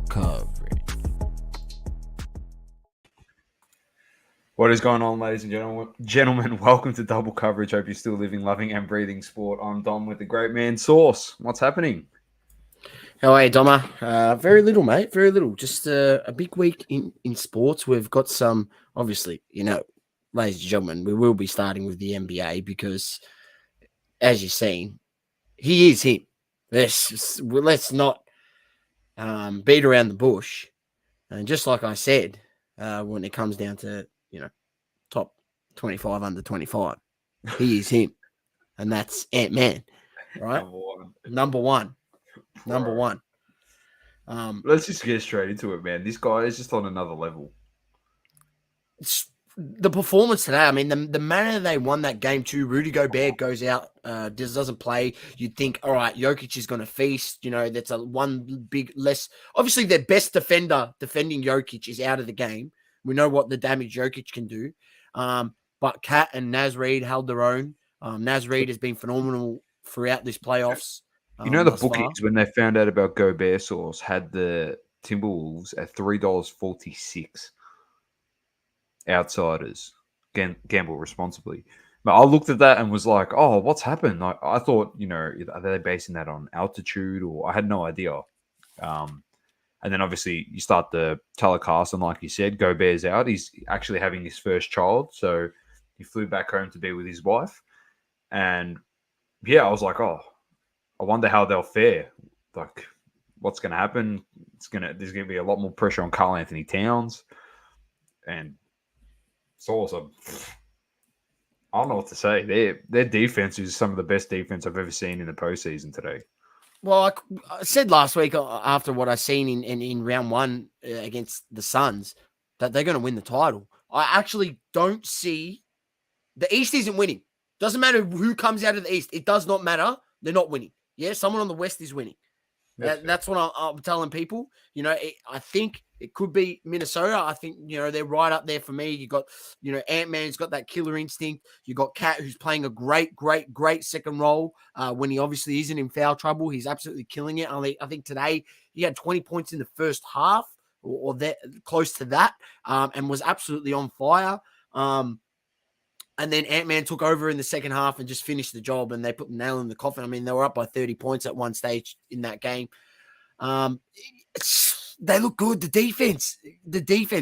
Coverage. What is going on, ladies and gentlemen? Welcome to Double Coverage. Hope you're still living, loving, and breathing sport. I'm Dom with the great man Sauce. What's happening? How are you, Doma? Very little, mate. Very little. Just a big week in sports. We've got some, obviously, ladies and gentlemen, we will be starting with the NBA because, as you've seen, he is him. Let's not beat around the bush. And just like I said, when it comes down to, top 25 under 25, he is him. And that's Ant-Man, right? Number one. Let's just get straight into it, man. This guy is just on another level. The performance today, I mean, the manner they won that game too. Rudy Gobert goes out, doesn't play. You'd think, all right, Jokic is going to feast. That's one big less. Obviously, their best defender defending Jokic is out of the game. We know what the damage Jokic can do. But Kat and Naz Reid held their own. Naz Reid has been phenomenal throughout this playoffs. The bookies, when they found out about Gobert Sauce, had the Timberwolves at $3.46. Outsiders gamble responsibly. But I looked at that and was like, "Oh, what's happened?" I thought, are they basing that on altitude, or I had no idea. And then obviously you start the telecast, and like you said, Gobert's out. He's actually having his first child, so he flew back home to be with his wife. And yeah, I was like, "Oh, I wonder how they'll fare. Like, what's going to happen? There's going to be a lot more pressure on Karl Anthony Towns." And it's awesome. I don't know what to say. Their defense is some of the best defense I've ever seen in the postseason today. Well, I said last week after what I seen in round one against the Suns that they're going to win the title. I actually don't see the East isn't winning. Doesn't matter who comes out of the East. It does not matter. They're not winning. Yeah, someone on the West is winning. That's what I'm telling people. I think it could be Minnesota. I think, they're right up there for me. You got, Ant-Man's got that killer instinct. You got Cat, who's playing a great second role when he obviously isn't in foul trouble. He's absolutely killing it. I think today he had 20 points in the first half or that close to that and was absolutely on fire. And then Ant-Man took over in the second half and just finished the job, and they put the nail in the coffin. I mean, they were up by 30 points at one stage in that game. They look good. The defense.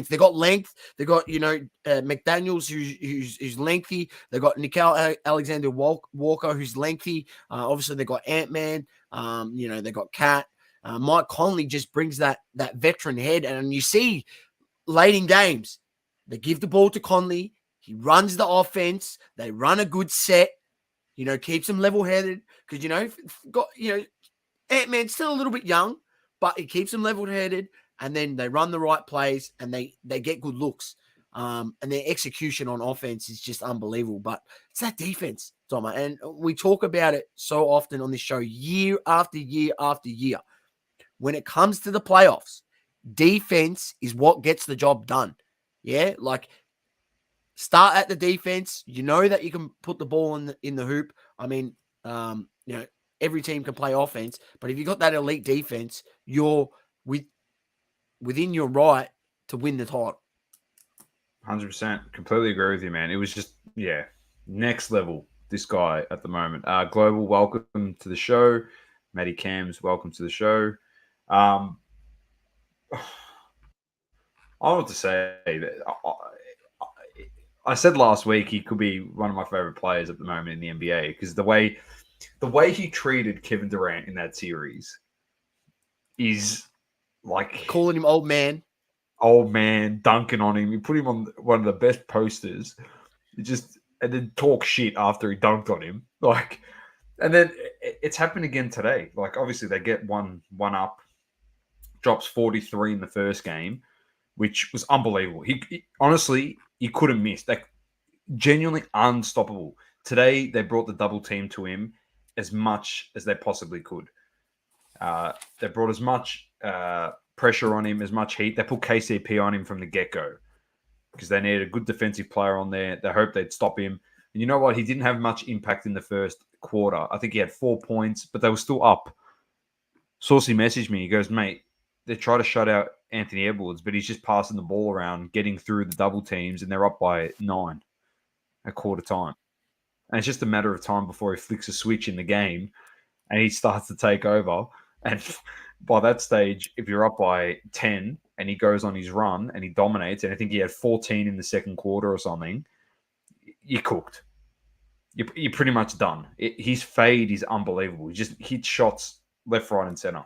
They got length. They got, McDaniels, who's lengthy. They got Nickeil Alexander-Walker, who's lengthy. Obviously, they got Ant-Man. They got Cat. Mike Conley just brings that veteran head. And you see late in games, they give the ball to Conley. He runs the offense. They run a good set, keeps them level-headed because, Ant-Man's still a little bit young, but it keeps them level-headed, and then they run the right plays, and they get good looks. And their execution on offense is just unbelievable. But it's that defense, Thomas, and we talk about it so often on this show year after year after year. When it comes to the playoffs, defense is what gets the job done. Yeah, start at the defense. You know that you can put the ball in the hoop. I mean, every team can play offense, but if you got that elite defense, you're within your right to win the title. 100%. Completely agree with you, man. It was just, next level, this guy at the moment. Global, welcome to the show. Matty Cams, welcome to the show. I don't know what to say. I said last week he could be one of my favorite players at the moment in the NBA because the way he treated Kevin Durant in that series is like calling him old man, dunking on him. He put him on one of the best posters, and then talk shit after he dunked on him. And then it's happened again today. Obviously they get one up, drops 43 in the first game, which was unbelievable. He honestly. You couldn't miss. Genuinely unstoppable. Today, they brought the double team to him as much as they possibly could. They brought as much pressure on him, as much heat. They put KCP on him from the get-go because they needed a good defensive player on there. They hoped they'd stop him. And you know what? He didn't have much impact in the first quarter. I think he had 4 points, but they were still up. Saucy messaged me. He goes, "Mate, they try to shut out Anthony Edwards, but he's just passing the ball around, getting through the double teams, and they're up by 9 at quarter time. And it's just a matter of time before he flicks a switch in the game and he starts to take over. And by that stage, if you're up by 10 and he goes on his run and he dominates, and I think he had 14 in the second quarter or something, you're cooked. You're pretty much done. His fade is unbelievable. He just hits shots left, right, and center.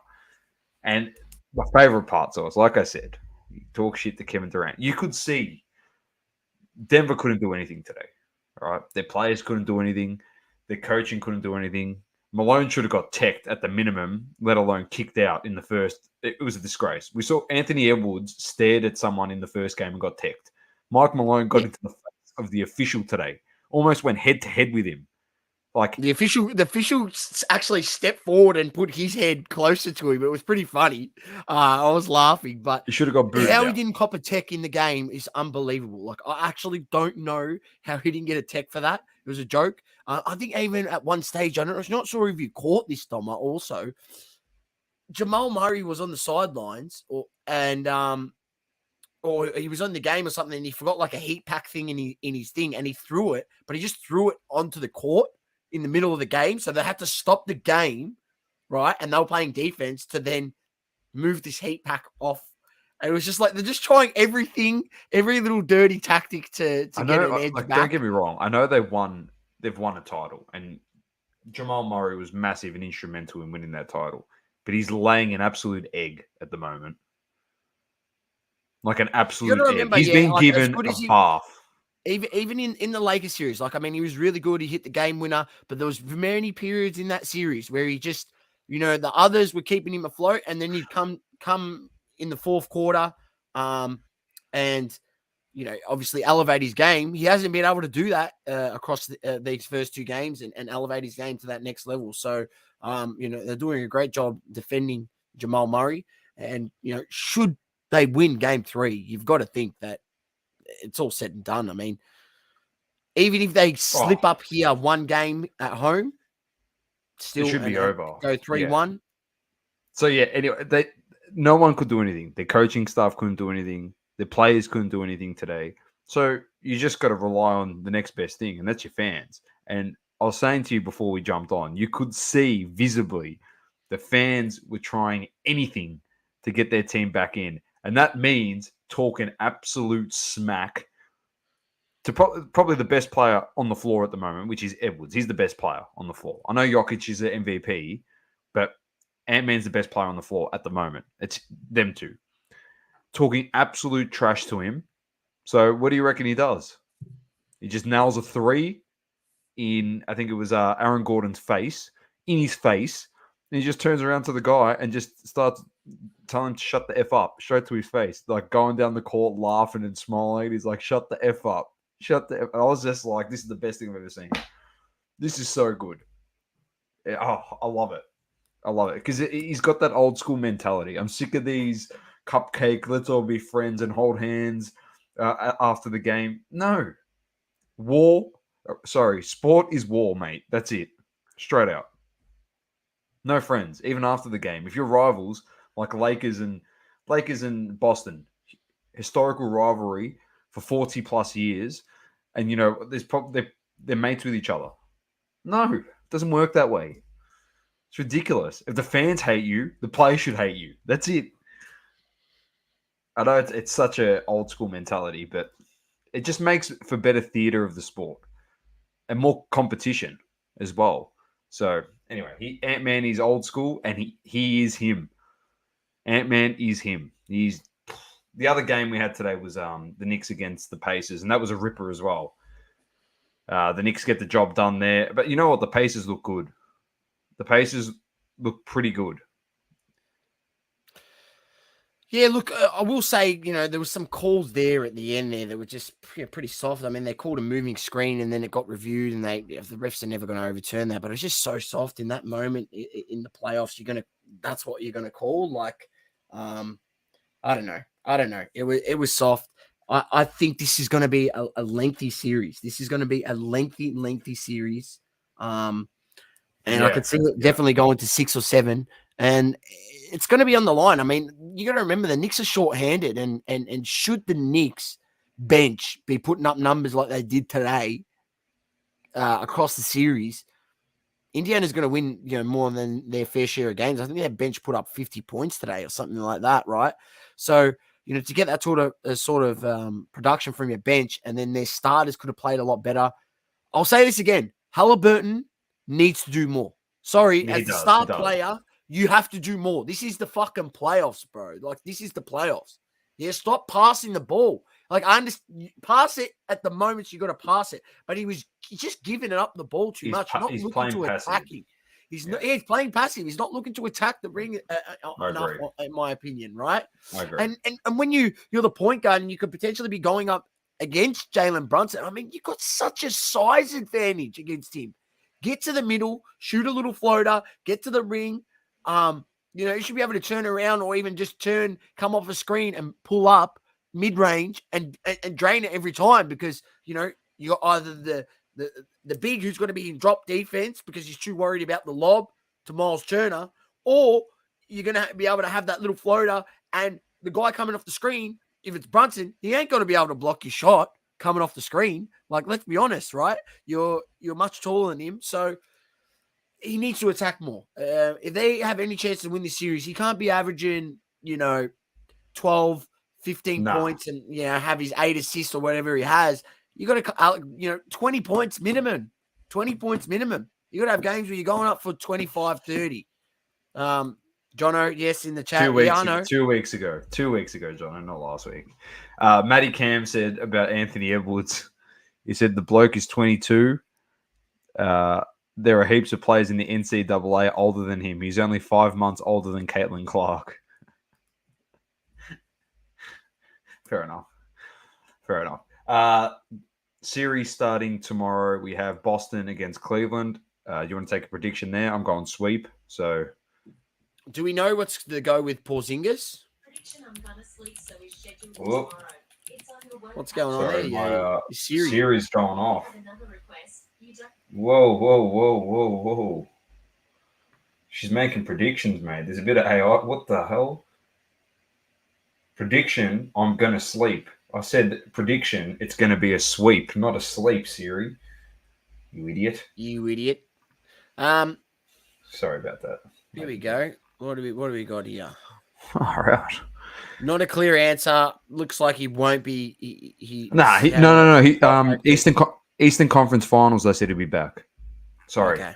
And my favorite parts of it, like I said, you talk shit to Kevin Durant. You could see Denver couldn't do anything today. All right, their players couldn't do anything. Their coaching couldn't do anything. Malone should have got teched at the minimum, let alone kicked out in the first. It was a disgrace. We saw Anthony Edwards stared at someone in the first game and got teched. Mike Malone got into the face of the official today, almost went head to head with him. Like the official actually stepped forward and put his head closer to him. It was pretty funny. I was laughing, but he should have got booted how out. he didn't cop a tech in the game is unbelievable. Like, I actually don't know how he didn't get a tech for that. It was a joke. I think even at one stage, I'm not sure if you caught this, Doma. Also, Jamal Murray was on the sidelines, or he was on the game or something, and he forgot like a heat pack thing in his thing, and he threw it, but he just threw it onto the court in the middle of the game. So they had to stop the game, right? And they were playing defense to then move this heat pack off. And it was just like, they're just trying everything, every little dirty tactic to get an edge back. Don't get me wrong. I know they've won a title, and Jamal Murray was massive and instrumental in winning that title, but he's laying an absolute egg at the moment. Like an absolute egg. He's been given a bath. Even in the Lakers series, like, I mean, he was really good. He hit the game winner, but there was many periods in that series where he just, the others were keeping him afloat, and then he'd come in the fourth quarter, and obviously elevate his game. He hasn't been able to do that across these first two games and elevate his game to that next level. So, they're doing a great job defending Jamal Murray, and should they win game 3, you've got to think that it's all said and done. I mean, even if they slip up here one game at home, still it should be over. Go 3-1. So anyway, no one could do anything. Their coaching staff couldn't do anything. The players couldn't do anything today. So you just got to rely on the next best thing, and that's your fans. And I was saying to you before we jumped on, you could see visibly the fans were trying anything to get their team back in. And that means talking absolute smack to probably the best player on the floor at the moment, which is Edwards. He's the best player on the floor. I know Jokic is the MVP, but Ant-Man's the best player on the floor at the moment. It's them two. Talking absolute trash to him. So what do you reckon he does? He just nails a 3 in, I think it was Aaron Gordon's face, in his face. And he just turns around to the guy and just starts telling him to shut the F up, straight to his face. Like going down the court, laughing and smiling. He's like, shut the F up. Shut the F. And I was just like, this is the best thing I've ever seen. This is so good. I love it. I love it. Because he's got that old school mentality. I'm sick of these cupcake, let's all be friends and hold hands after the game. No. Sport is war, mate. That's it. Straight out. No friends, even after the game. If you're rivals, like Lakers and Boston, historical rivalry for 40 plus years, and there's probably they're mates with each other. No, it doesn't work that way. It's ridiculous. If the fans hate you, the players should hate you. That's it. I know it's such a old school mentality, but it just makes for better theater of the sport and more competition as well. So anyway, Ant-Man is old school, and he is him. Ant-Man is him. He's the other game we had today was the Knicks against the Pacers, and that was a ripper as well. The Knicks get the job done there, but you know what? The Pacers look good. The Pacers look pretty good. Yeah, look, I will say, there was some calls there at the end there that were just pretty soft. I mean, they called a moving screen and then it got reviewed, and the refs are never going to overturn that. But it was just so soft in that moment in the playoffs. That's what you're going to call. Like, I don't know. It was soft. I think this is going to be a lengthy series. This is going to be a lengthy series. And I could see it definitely going to 6 or 7. And it's going to be on the line. I mean, you got to remember the Knicks are short-handed, and should the Knicks bench be putting up numbers like they did today across the series, Indiana's going to win, more than their fair share of games. I think their bench put up 50 points today or something like that, right? So, to get that sort of production from your bench, and then their starters could have played a lot better. I'll say this again. Halliburton needs to do more. Sorry, Yeah, he as the does. He star does. player, you have to do more. This is the fucking playoffs, bro. Like, this is the playoffs. Yeah, stop passing the ball. Like, I understand, pass it at the moments you got to pass it, but he's just giving it up the ball too much, not He's looking playing to passive. attacking. He's playing passive. He's not looking to attack the ring enough, agree. in my opinion, right? I agree. And when you're the point guard and you could potentially be going up against Jalen Brunson, I mean, you've got such a size advantage against him. Get to the middle, shoot a little floater, get to the ring. You should be able to turn around or even just come off a screen and pull up mid-range and drain it every time, because, you got either the big who's going to be in drop defense because he's too worried about the lob to Miles Turner, or you're going to be able to have that little floater, and the guy coming off the screen, if it's Brunson, he ain't going to be able to block your shot coming off the screen. Like, let's be honest, right? You're much taller than him, so he needs to attack more. If they have any chance to win this series, he can't be averaging, 12, 15 points and, have his 8 assists or whatever he has. You got to, 20 points minimum. 20 points minimum. You got to have games where you're going up for 25, 30. Jono, yes, in the chat. 2 weeks, yeah, I know. 2 weeks ago, Jono, not last week. Matty Cam said about Anthony Edwards. He said the bloke is 22. There are heaps of players in the NCAA older than him. He's only 5 months older than Caitlin Clark. Fair enough. Series starting tomorrow. We have Boston against Cleveland. You want to take a prediction there? I'm going sweep. So, do we know what's the go with Porzingis? Prediction: I'm gonna sleep, so he's scheduled Whoop. tomorrow. It's on your work. What's going on sorry, there? my Siri. Siri's going off. Another request. You don't. Whoa. She's making predictions, mate. There's a bit of AI. What the hell? Prediction, I'm going to sleep. I said prediction, it's going to be a sweep, not a sleep, Siri. You idiot. Sorry about that. Here we go. What do we got here? All right. Not a clear answer. Looks like he won't be. No. Eastern Conference Finals. They said he'll be back. Sorry, Okay.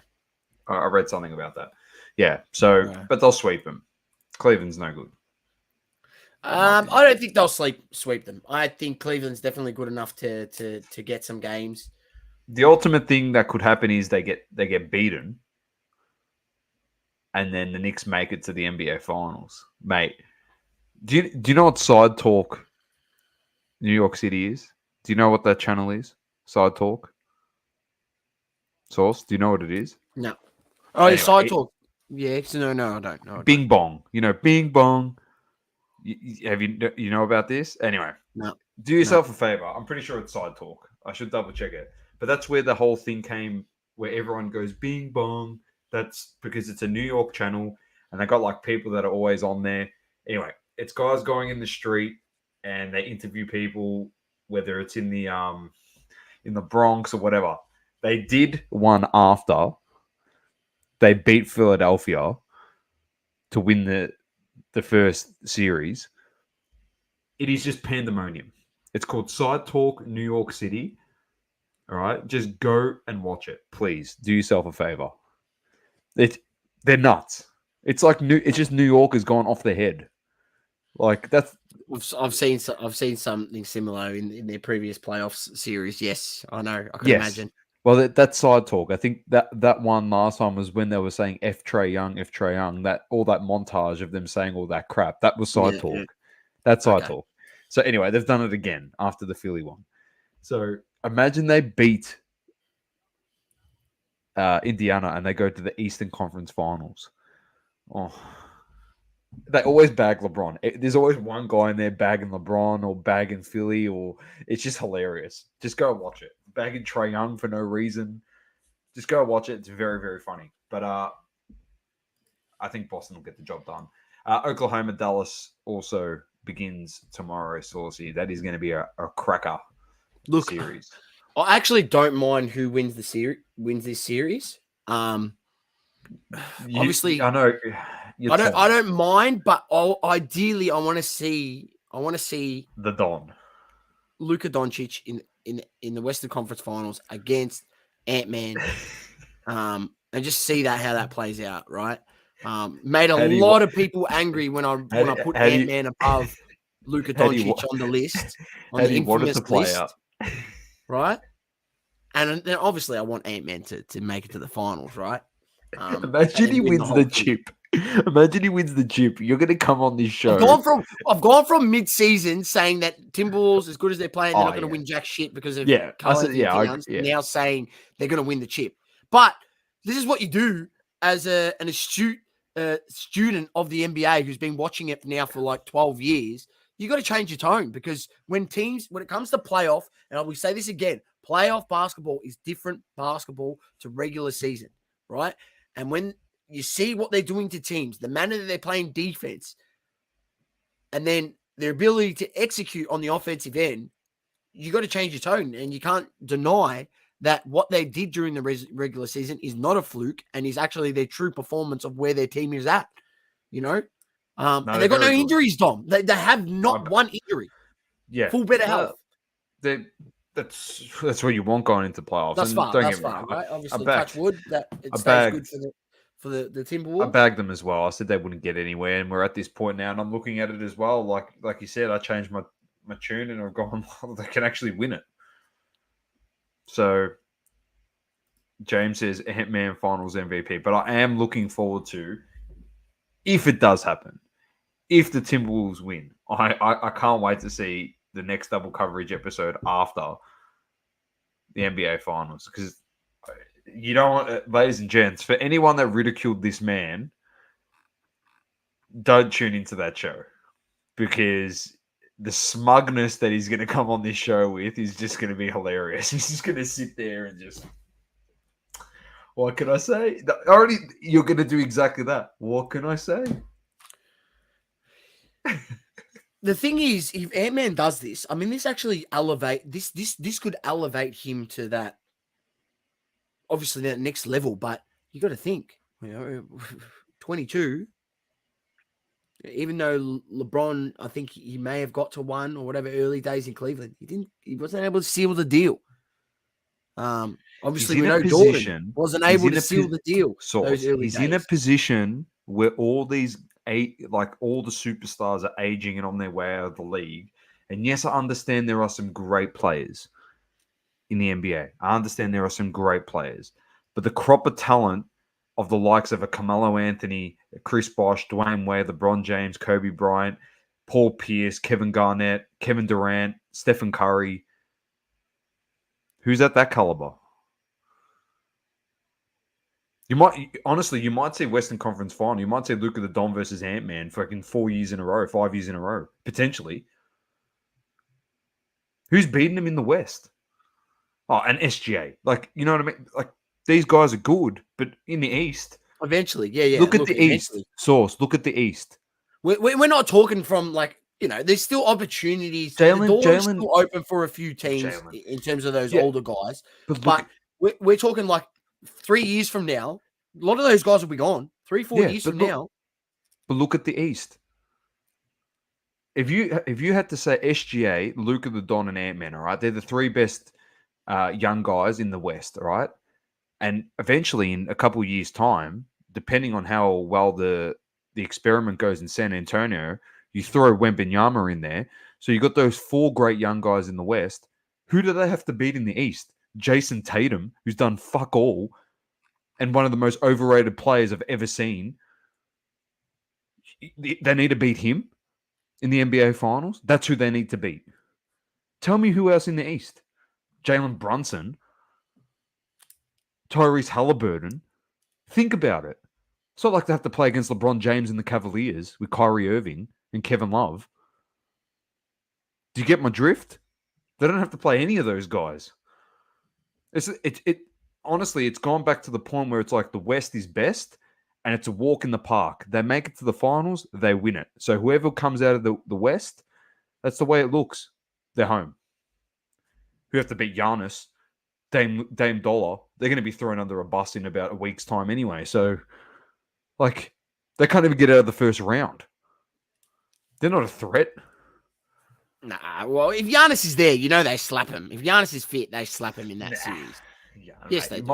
I read something about that. Yeah. So, but they'll sweep him. Cleveland's no good. I don't think they'll sweep them. I think Cleveland's definitely good enough to get some games. The ultimate thing that could happen is they get beaten, and then the Knicks make it to the NBA Finals, mate. Do you know what Side Talk New York City is? Do you know what that channel is? Side Talk? Source? Do you know what it is? No. Oh, anyway, Side Talk. Yeah. No, I don't. No, Bing Bong. Bing Bong. Have you know about this? Anyway. No. Do yourself a favor. I'm pretty sure it's Side Talk. I should double check it. But that's where the whole thing came, where everyone goes Bing Bong. That's because it's a New York channel, and they got like people that are always on there. Anyway, it's guys going in the street and they interview people, whether it's in the Bronx or whatever. They did one after they beat Philadelphia to win the first series. It is just pandemonium. It's called Side Talk New York City. All right, just go and watch it, please. Do yourself a favor. They're nuts. It's like it's just New York has gone off their head. Like that's. I've seen something similar in their previous playoffs series. Yes, I know. I can imagine. Well, that's Side Talk. I think that one last time was when they were saying F Trae Young. That all that montage of them saying all that crap. That was Side Talk. Yeah. That's Side Talk. So anyway, they've done it again after the Philly one. So imagine they beat Indiana and they go to the Eastern Conference Finals. Oh, they always bag LeBron. There's always one guy in there bagging LeBron or bagging Philly, or it's just hilarious. Just go watch it. Bagging Trae Young for no reason. Just go watch it. It's very, very funny. But I think Boston will get the job done. Oklahoma Dallas also begins tomorrow, Saucy. That is going to be a cracker series. I actually don't mind who wins this series. Obviously, I know. I don't mind, but ideally, I want to see the Don. Luka Doncic in the Western Conference Finals against Ant-Man, and just see how that plays out. Right, made a lot of people angry when I put Ant-Man above Luka Doncic on the list, on the infamous list. Right, and then obviously I want Ant-Man to make it to the finals. Right. Imagine he wins the chip. Imagine he wins the chip. You're going to come on this show. I've gone from mid-season saying that Timberwolves, as good as they're playing, they're not going to win jack shit because of Towns. Now saying they're going to win the chip. But this is what you do as an astute student of the NBA who's been watching it now for like 12 years. You got to change your tone, because when it comes to playoff, and I will say this again, playoff basketball is different basketball to regular season, right? And when you see what they're doing to teams, the manner that they're playing defense, and then their ability to execute on the offensive end, you got to change your tone. And you can't deny that what they did during the regular season is not a fluke and is actually their true performance of where their team is at, and they've got no injuries, Dom. They have not one injury. Yeah. Full better health. That's what you want going into playoffs. That's far, right? Obviously, touch wood that it stays good for the Timberwolves. I bagged them as well. I said they wouldn't get anywhere, and we're at this point now, and I'm looking at it as well. Like you said, I changed my tune, and I've gone, they can actually win it. So James says Ant-Man Finals MVP, but I am looking forward to, if it does happen, if the Timberwolves win, I can't wait to see the next double coverage episode after the NBA Finals, because you don't want, ladies and gents, for anyone that ridiculed this man, don't tune into that show, because the smugness that he's going to come on this show with is just going to be hilarious. He's just going to sit there and just, what can I say? Already, you're going to do exactly that. What can I say? The thing is, if Ant-Man does this, I mean, this actually this could elevate him to that, obviously, that next level. But you got to think, 22. Even though LeBron, I think he may have got to one or whatever early days in Cleveland, he wasn't able to seal the deal. Obviously, we know Jordan wasn't able to seal the deal. He's in a position where all the superstars are aging and on their way out of the league. And yes, I understand there are some great players in the NBA. I understand there are some great players. But the crop of talent of the likes of a Carmelo Anthony, Chris Bosh, Dwayne Wade, LeBron James, Kobe Bryant, Paul Pierce, Kevin Garnett, Kevin Durant, Stephen Curry, who's at that caliber? You might see Western Conference Final. You might see Luka the Don versus Ant-Man fucking 4 years in a row, 5 years in a row, potentially. Who's beating them in the West? Oh, and SGA. You know what I mean? These guys are good, but in the East. Eventually, yeah. Look at the East. Source, look at the East. We're not talking from there's still opportunities. The door is still open for a few teams in terms of those older guys. But we're talking 3 years from now, a lot of those guys will be gone. 3-4 years from now. But look at the East. If you had to say SGA, Luka the Don, and Ant-Man, all right, they're the three best young guys in the West, all right? And eventually, in a couple of years' time, depending on how well the experiment goes in San Antonio, you throw Wembanyama in there. So you got those four great young guys in the West. Who do they have to beat in the East? Jason Tatum, who's done fuck all, and one of the most overrated players I've ever seen. They need to beat him in the NBA Finals. That's who they need to beat. Tell me who else in the East? Jalen Brunson, Tyrese Halliburton. Think about it. It's not like they have to play against LeBron James and the Cavaliers with Kyrie Irving and Kevin Love. Do you get my drift? They don't have to play any of those guys. Honestly, it's gone back to the point where it's like the West is best and it's a walk in the park. They make it to the finals, they win it. So whoever comes out of the West, that's the way it looks. They're home. Who have to beat Giannis, Dame Dollar, they're going to be thrown under a bus in about a week's time anyway. So, like, they can't even get out of the first round. They're not a threat. Nah, well, if Giannis is there, they slap him. If Giannis is fit, they slap him in that series. Yeah, Yes, mate. they do.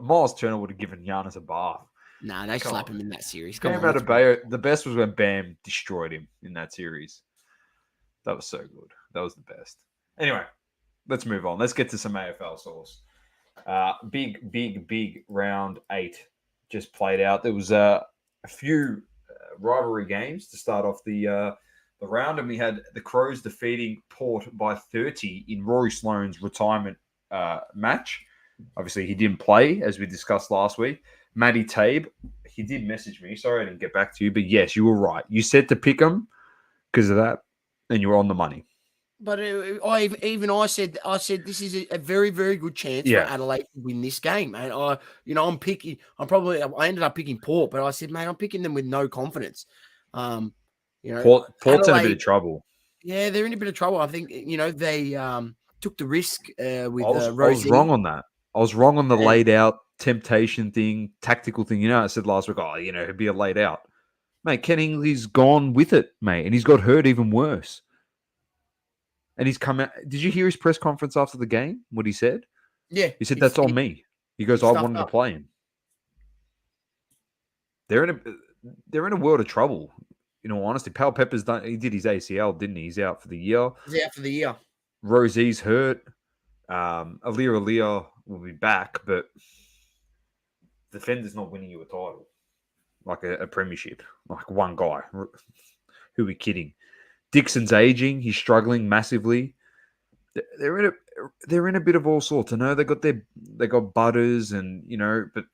Miles Turner would have given Giannis a bath. Nah, they slap him in that series. Bam Adebayo, the best was when Bam destroyed him in that series. That was so good. That was the best. Anyway, let's move on. Let's get to some AFL source. Big round 8 just played out. There was a few rivalry games to start off the round, and we had the Crows defeating Port by 30 in Rory Sloane's retirement match. Obviously, he didn't play, as we discussed last week. Matty Tabe, he did message me. Sorry I didn't get back to you, but yes, you were right. You said to pick him because of that, and you were on the money. But I said this is a very, very good chance for Adelaide to win this game, and I ended up picking Port, but I said, mate, I'm picking them with no confidence. Port's Adelaide, in a bit of trouble. Yeah, they're in a bit of trouble. I think they took the risk with I was Rosie. wrong on that. I was wrong on the laid out temptation thing, tactical thing. I said last week, it'd be a laid out. Mate, Ken Ingley's gone with it, mate, and he's got hurt even worse. And he's come out. Did you hear his press conference after the game? What he said? Yeah. He said, that's on me. He goes, I wanted to play him. They're in a world of trouble. In all honesty, Pal Pepper's done. He did his ACL, didn't he? He's out for the year. He's out for the year. Rosie's hurt. Alia will be back, but defender's not winning you a title, like a premiership, like one guy. Who are we kidding? Dixon's aging. He's struggling massively. They're in a bit of all sorts. I know they got Butters and but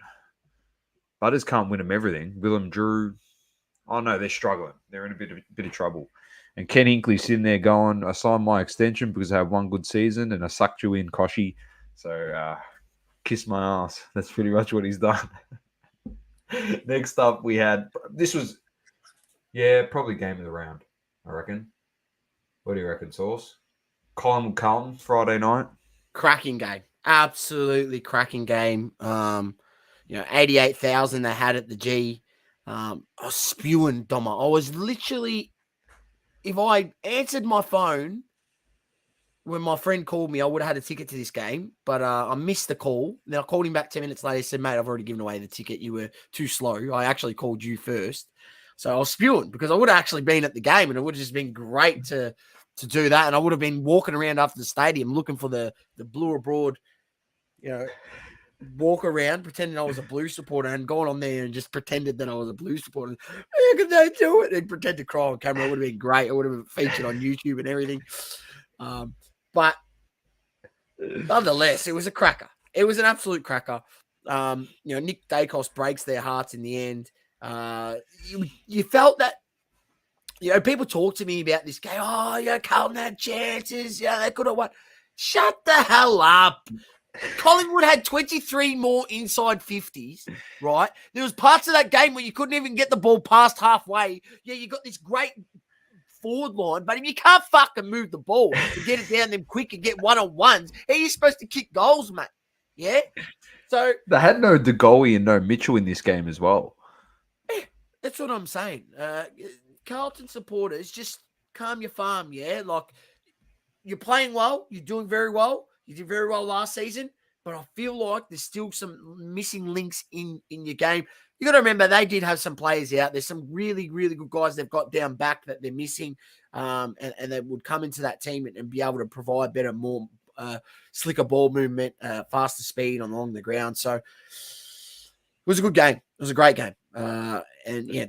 Butters can't win them everything. Willem Drew. Oh no, they're struggling. They're in a bit of trouble. And Ken Inkley's sitting there going, I signed my extension because I had one good season and I sucked you in, Koshy. So kiss my ass. That's pretty much what he's done. Next up, we had probably game of the round, I reckon. What do you reckon, Sauce? Collingwood Carlton, Friday night. Cracking game. Absolutely cracking game. 88,000 they had at the G. I was spewing, Doma. I was literally, if I answered my phone when my friend called me, I would have had a ticket to this game, but I missed the call. Then I called him back 10 minutes later. He said, mate, I've already given away the ticket. You were too slow. I actually called you first. So I was spewing because I would have actually been at the game, and it would have just been great to do that. And I would have been walking around after the stadium looking for the Blue Abroad, walk around pretending I was a Blue supporter and going on there and just pretended that I was a Blue supporter. How could they do it? And pretend to cry on camera. It would have been great. It would have been featured on YouTube and everything. But nonetheless, it was a cracker. It was an absolute cracker. Nick Dacos breaks their hearts in the end. You felt that, people talk to me about this game. Oh, Carlton had chances. Yeah, they could have won. Shut the hell up. Collingwood had 23 more inside 50s, right? There was parts of that game where you couldn't even get the ball past halfway. Yeah, you got this great forward line, but if you can't fucking move the ball and get it down them quick and get one-on-ones, how are you supposed to kick goals, mate? Yeah? So they had no De Goey and no Mitchell in this game as well. Yeah, that's what I'm saying. Carlton supporters, just calm your farm, yeah? Like, you're playing well. You're doing very well. You did very well last season, but I feel like there's still some missing links in your game. You got to remember they did have some players out. There's some really, really good guys they've got down back that they're missing, and they would come into that team and be able to provide better, more slicker ball movement, faster speed along the ground. So it was a good game. It was a great game, and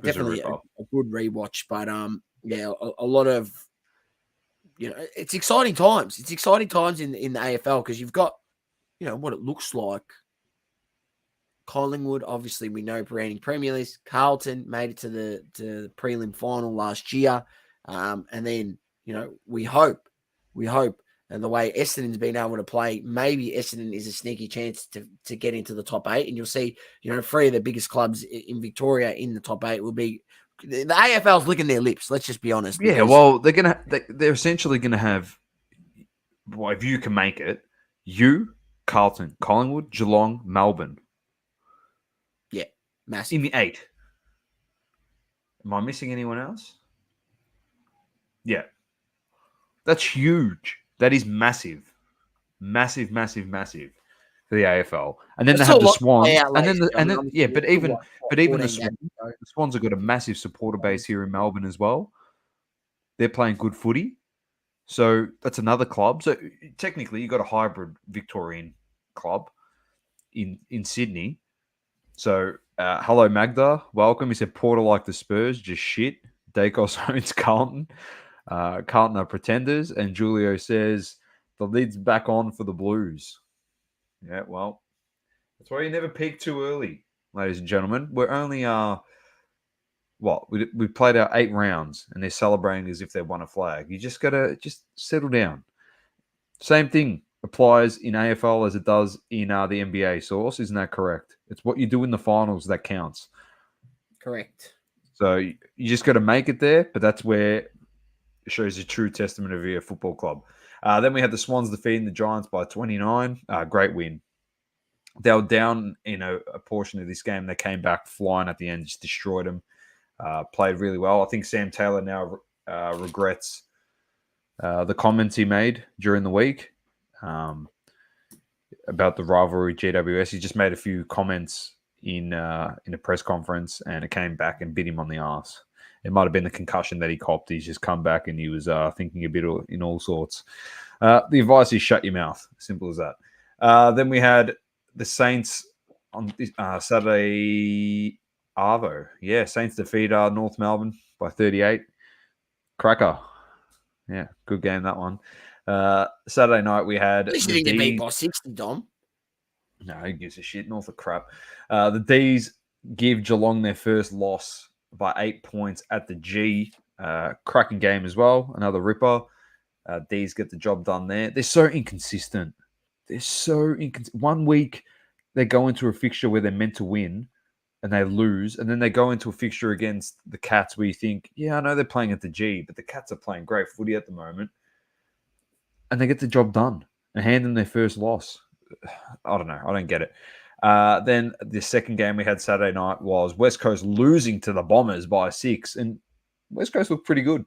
definitely a good rewatch. But a lot of. It's exciting times. It's exciting times in the AFL because you've got, what it looks like. Collingwood, obviously, we know reigning Premier League. Carlton made it to the prelim final last year, and then we hope and the way Essendon's been able to play, maybe Essendon is a sneaky chance to get into the top 8. And you'll see, 3 of the biggest clubs in Victoria in the top 8 will be the AFL's licking their lips. Let's just be honest. Yeah, because- well, they're essentially gonna have. Well, if you can make it, Carlton, Collingwood, Geelong, Melbourne massive. in the 8. Am I missing anyone else? Yeah, that's huge. That is massive, massive, massive, massive for the AFL. And then That's they have still a the lot to Swans, play out, and then ladies the, and then gentlemen. yeah, Obviously, but it's still even like, but even the 14 Swans, games, so- the Swans have got a massive supporter base here in Melbourne as well. They're playing good footy. So that's another club. So technically, you've got a hybrid Victorian club in Sydney. So hello, Magda. Welcome. He said, Porter like the Spurs, just shit. Dacos owns Carlton. Carlton are pretenders. And Julio says, the lid's back on for the Blues. Yeah, well, that's why you never peak too early, ladies and gentlemen. We're only, we played our 8 rounds and they're celebrating as if they won a flag. You just got to just settle down. Same thing applies in AFL as it does in the NBA. Source, isn't that correct? It's what you do in the finals that counts. Correct. So you just got to make it there, but that's where it shows a true testament of your football club. Then we had the Swans defeating the Giants by 29. Great win. They were down in a portion of this game. They came back flying at the end, just destroyed them. Played really well. I think Sam Taylor now regrets the comments he made during the week about the rivalry GWS. He just made a few comments in a press conference, and it came back and bit him on the ass. It might have been the concussion that he copped. He's just come back and he was thinking a bit in all sorts. The advice is shut your mouth. Simple as that. Then we had the Saints on Saturday. Arvo. Yeah, Saints defeat North Melbourne by 38. Cracker. Yeah, good game, that one. Saturday night, we had... At least you didn't get beat by 60, Dom. No, who gives a shit? North of crap. The D's give Geelong their first loss by 8 points at the G. Cracking game as well. Another ripper. D's get the job done there. They're so inconsistent. One week, they go into a fixture where they're meant to win, and they lose, and then they go into a fixture against the Cats where you think, yeah, I know they're playing at the G, but the Cats are playing great footy at the moment, and they get the job done and hand them their first loss. I don't know. I don't get it. Then the second game we had Saturday night was West Coast losing to the Bombers by 6, and West Coast looked pretty good.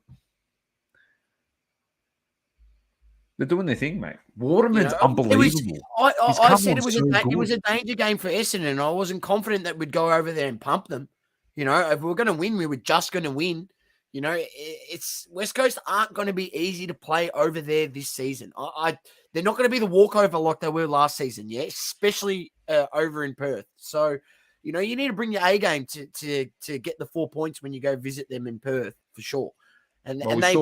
They're doing their thing, mate. Waterman's unbelievable. I said it was a danger game for Essendon, and I wasn't confident that we'd go over there and pump them. If we were going to win, we were just going to win. It's West Coast aren't going to be easy to play over there this season. They're not going to be the walkover like they were last season, yeah, especially over in Perth. So, you need to bring your A game to get the 4 points when you go visit them in Perth for sure. And they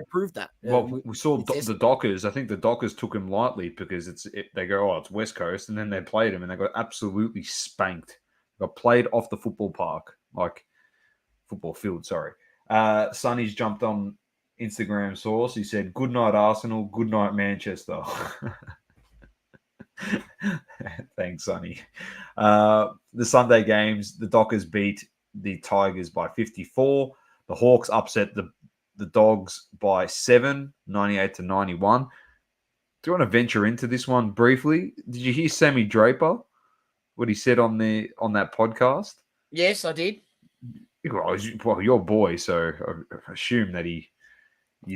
proved that. We saw the Dockers. I think the Dockers took him lightly because they go, it's West Coast, and then they played him and they got absolutely spanked. Got played off the football park, like football field. Sorry. Sonny's jumped on Instagram Source. He said, "Good night, Arsenal. Good night, Manchester." Thanks, Sonny. The Sunday games, the Dockers beat the Tigers by 54. The Hawks upset the Dogs by 7, 98-91. Do you want to venture into this one briefly? Did you hear Sammy Draper? What he said on that podcast? Yes, I did. Well, your boy, so I assume that you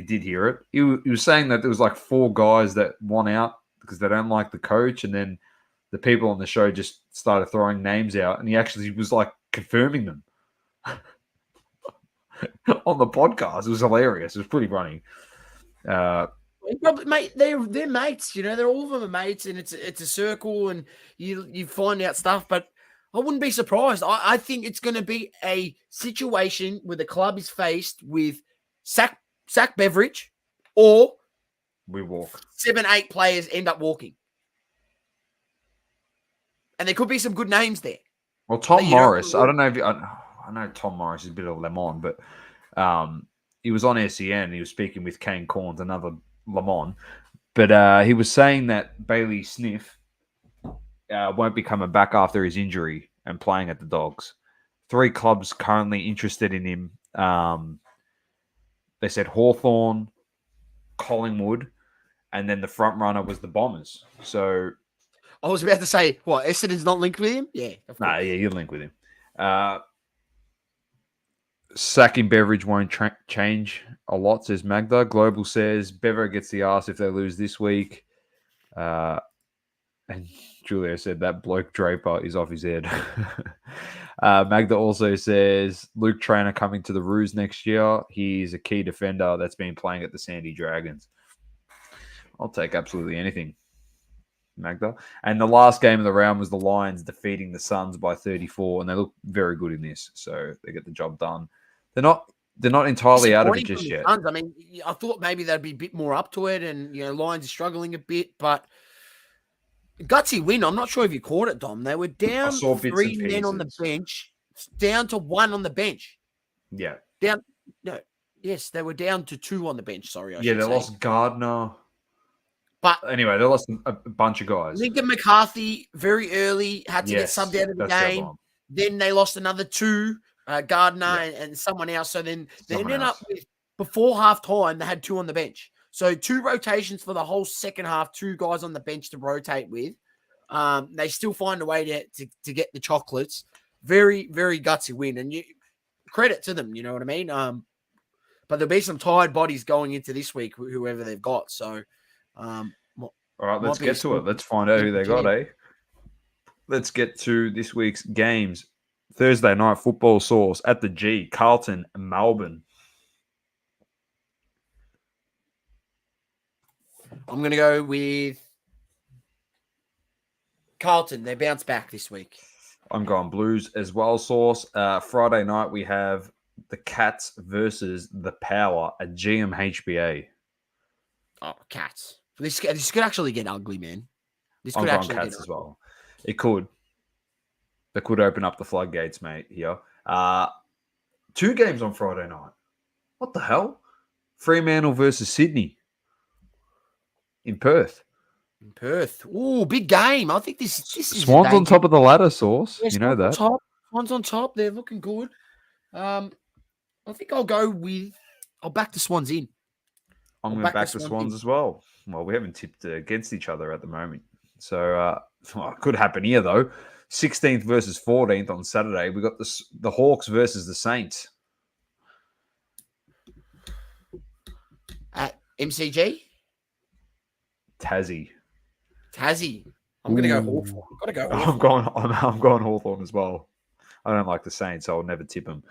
did hear it. He was saying that there was like 4 guys that won out because they don't like the coach, and then the people on the show just started throwing names out, and he actually was like confirming them. On the podcast. It was hilarious. It was pretty funny. Mate, they're mates. They're all of them are mates, and it's a circle, and you find out stuff. But I wouldn't be surprised. I think it's going to be a situation where the club is faced with sack beverage, or we walk 7-8 players end up walking, and there could be some good names there. Well, Tom Morris. I don't know if I know Tom Morris is a bit of Lemon, but he was on SEN. He was speaking with Kane Corns, another Lemon. But he was saying that Bailey Sniff won't be coming back after his injury and playing at the Dogs. 3 clubs currently interested in him. They said Hawthorn, Collingwood, and then the front runner was the Bombers. So, I was about to say, what, Essendon's not linked with him? Yeah. yeah, you link with him. Sacking Beveridge won't change a lot, says Magda. Global says Bevo gets the arse if they lose this week. And Julia said that bloke Draper is off his head. Magda also says Luke Trainer coming to the Roos next year. He's a key defender that's been playing at the Sandy Dragons. I'll take absolutely anything, Magda. And the last game of the round was the Lions defeating the Suns by 34, and they look very good in this, so they get the job done. They're not entirely out of it just yet. Suns. I mean, I thought maybe they'd be a bit more up to it, and Lions are struggling a bit, but gutsy win. I'm not sure if you caught it, Dom. They were down 3 men on the bench, down to 1 on the bench. Yeah. Yes, they were down to 2 on the bench. Sorry, they lost Gardner. But anyway, they lost a bunch of guys. Lincoln McCarthy very early had to get subbed out of the game. Then they lost another 2, Gardner and someone else. So then they ended up with, before half time, they had 2 on the bench. So 2 rotations for the whole second half, 2 guys on the bench to rotate with. They still find a way to get the chocolates. Very, very gutsy win. And credit to them, you know what I mean? But there'll be some tired bodies going into this week, whoever they've got. So, all right, let's get to it. Let's find out who they got, eh? Let's get to this week's games. Thursday night football source at the G, Carlton and Melbourne. I'm going to go with Carlton. They bounce back this week. I'm going Blues as well, source. Friday night, we have the Cats versus the Power at GMHBA. Oh, Cats. This could actually get ugly, man. This could I'm actually going Cats as well. It could. They could open up the floodgates, mate, here. 2 games on Friday night. What the hell? Fremantle versus Sydney in Perth. In Perth. Ooh, big game. I think this is Swans on top of the ladder, source. Yes, you know that. Swans on top. They're looking good. I think I'll back the Swans in. I'm going to back the Swans as well. Well, we haven't tipped against each other at the moment. So it could happen here, though. 16th versus 14th on Saturday. We got the Hawks versus the Saints. At MCG? Tassie. I'm going to go Hawthorn. Got to go Hawthorn. I'm going Hawthorn as well. I don't like the Saints, so I'll never tip them.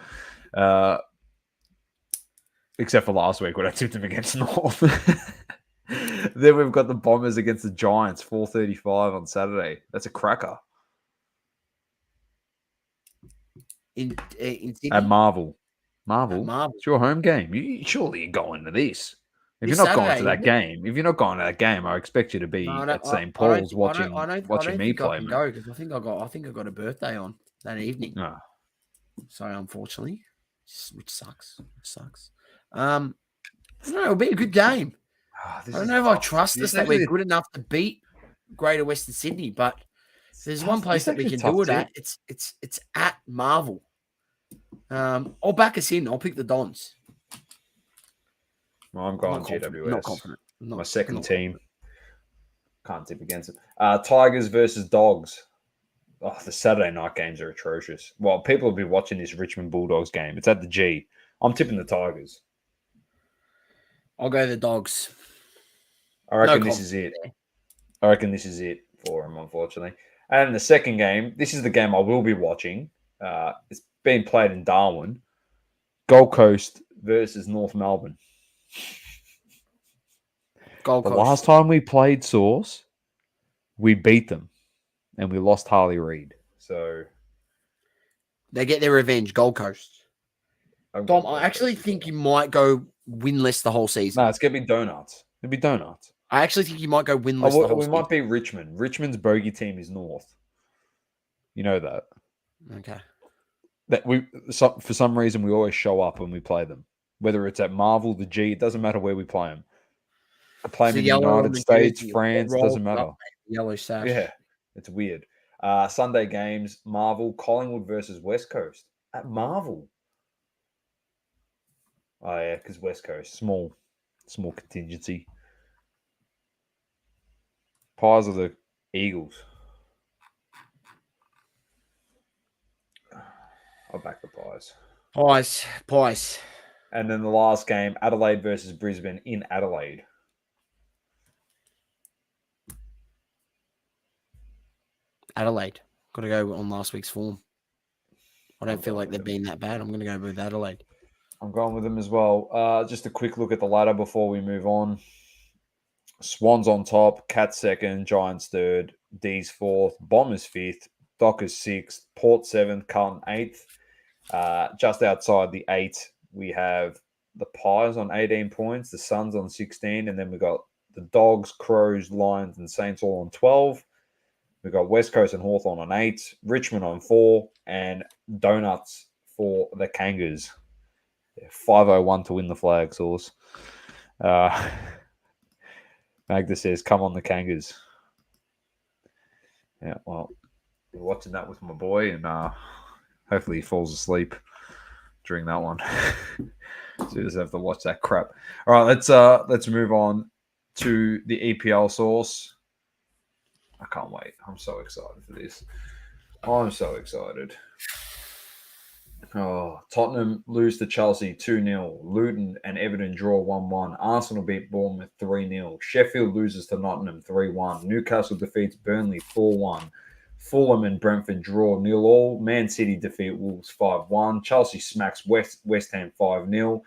Except for last week when I tipped them against North. Then we've got the Bombers against the Giants, 4:35 on Saturday. That's a cracker. In Sydney? At Marvel. It's your home game. Surely you're going to this. If you're not going to that game, I expect you to be at St. Paul's watching me play. Go because I think I got a birthday on that evening. Oh. So unfortunately, which sucks. I don't know. It'll be a good game. I don't know if I trust us that we're good enough to beat Greater Western Sydney, but there's one place that we can do it at. It's at Marvel. I'll back us in. I'll pick the Dons. Well, I'm going GWS. Not confident. My second team. Can't tip against it. Tigers versus Dogs. Oh, the Saturday night games are atrocious. Well, people will be watching this Richmond Bulldogs game. It's at the G. I'm tipping the Tigers. I'll go the Dogs. I reckon this is it. I reckon this is it for them, unfortunately. And the second game, this is the game I will be watching. It's being played in Darwin. Gold Coast versus North Melbourne. Gold Coast. The last time we played Source, we beat them. And we lost Harley Reid. So they get their revenge, Gold Coast. Dom, I actually think you might go winless the whole season. No, it's going to be donuts. It'll be donuts. I actually think you might go winless the whole season. We might be Richmond. Richmond's bogey team is North. You know that. Okay. For some reason, we always show up when we play them. Whether it's at Marvel, the G, it doesn't matter where we play them. playing the in the yellow on United the States, jersey, France, rolled doesn't up, matter. mate, yellow sash. Yeah, it's weird. Sunday games, Marvel, Collingwood versus West Coast. At Marvel. Oh, yeah, because West Coast, small contingency. Pies are the Eagles. I'll back the Pies. Pies. And then the last game, Adelaide versus Brisbane in Adelaide. Adelaide. Got to go on last week's form. I don't I'm feel going like with they've them. been that bad. I'm going to go with Adelaide. I'm going with them as well. Just a quick look at the ladder before we move on. Swans on top, Cats second, Giants third, D's fourth, Bombers fifth, Dockers sixth, Port seventh, Carlton eighth. Just outside the 8, we have the Pies on 18 points, the Suns on 16, and then we got the Dogs, Crows, Lions, and Saints all on 12. We've got West Coast and Hawthorn on 8, Richmond on 4, and Donuts for the Kangas. 501 to win the flag, Source. Magda says, come on the Kangas. Yeah, well, we're watching that with my boy, and hopefully he falls asleep during that one. So he doesn't have to watch that crap. All right, let's move on to the EPL Source. I can't wait. I'm so excited for this. I'm so excited. Oh, Tottenham lose to Chelsea 2-0. Luton and Everton draw 1-1. Arsenal beat Bournemouth 3-0. Sheffield loses to Nottingham 3-1. Newcastle defeats Burnley 4-1. Fulham and Brentford draw 0-0. Man City defeat Wolves 5-1. Chelsea smacks West Ham 5-0.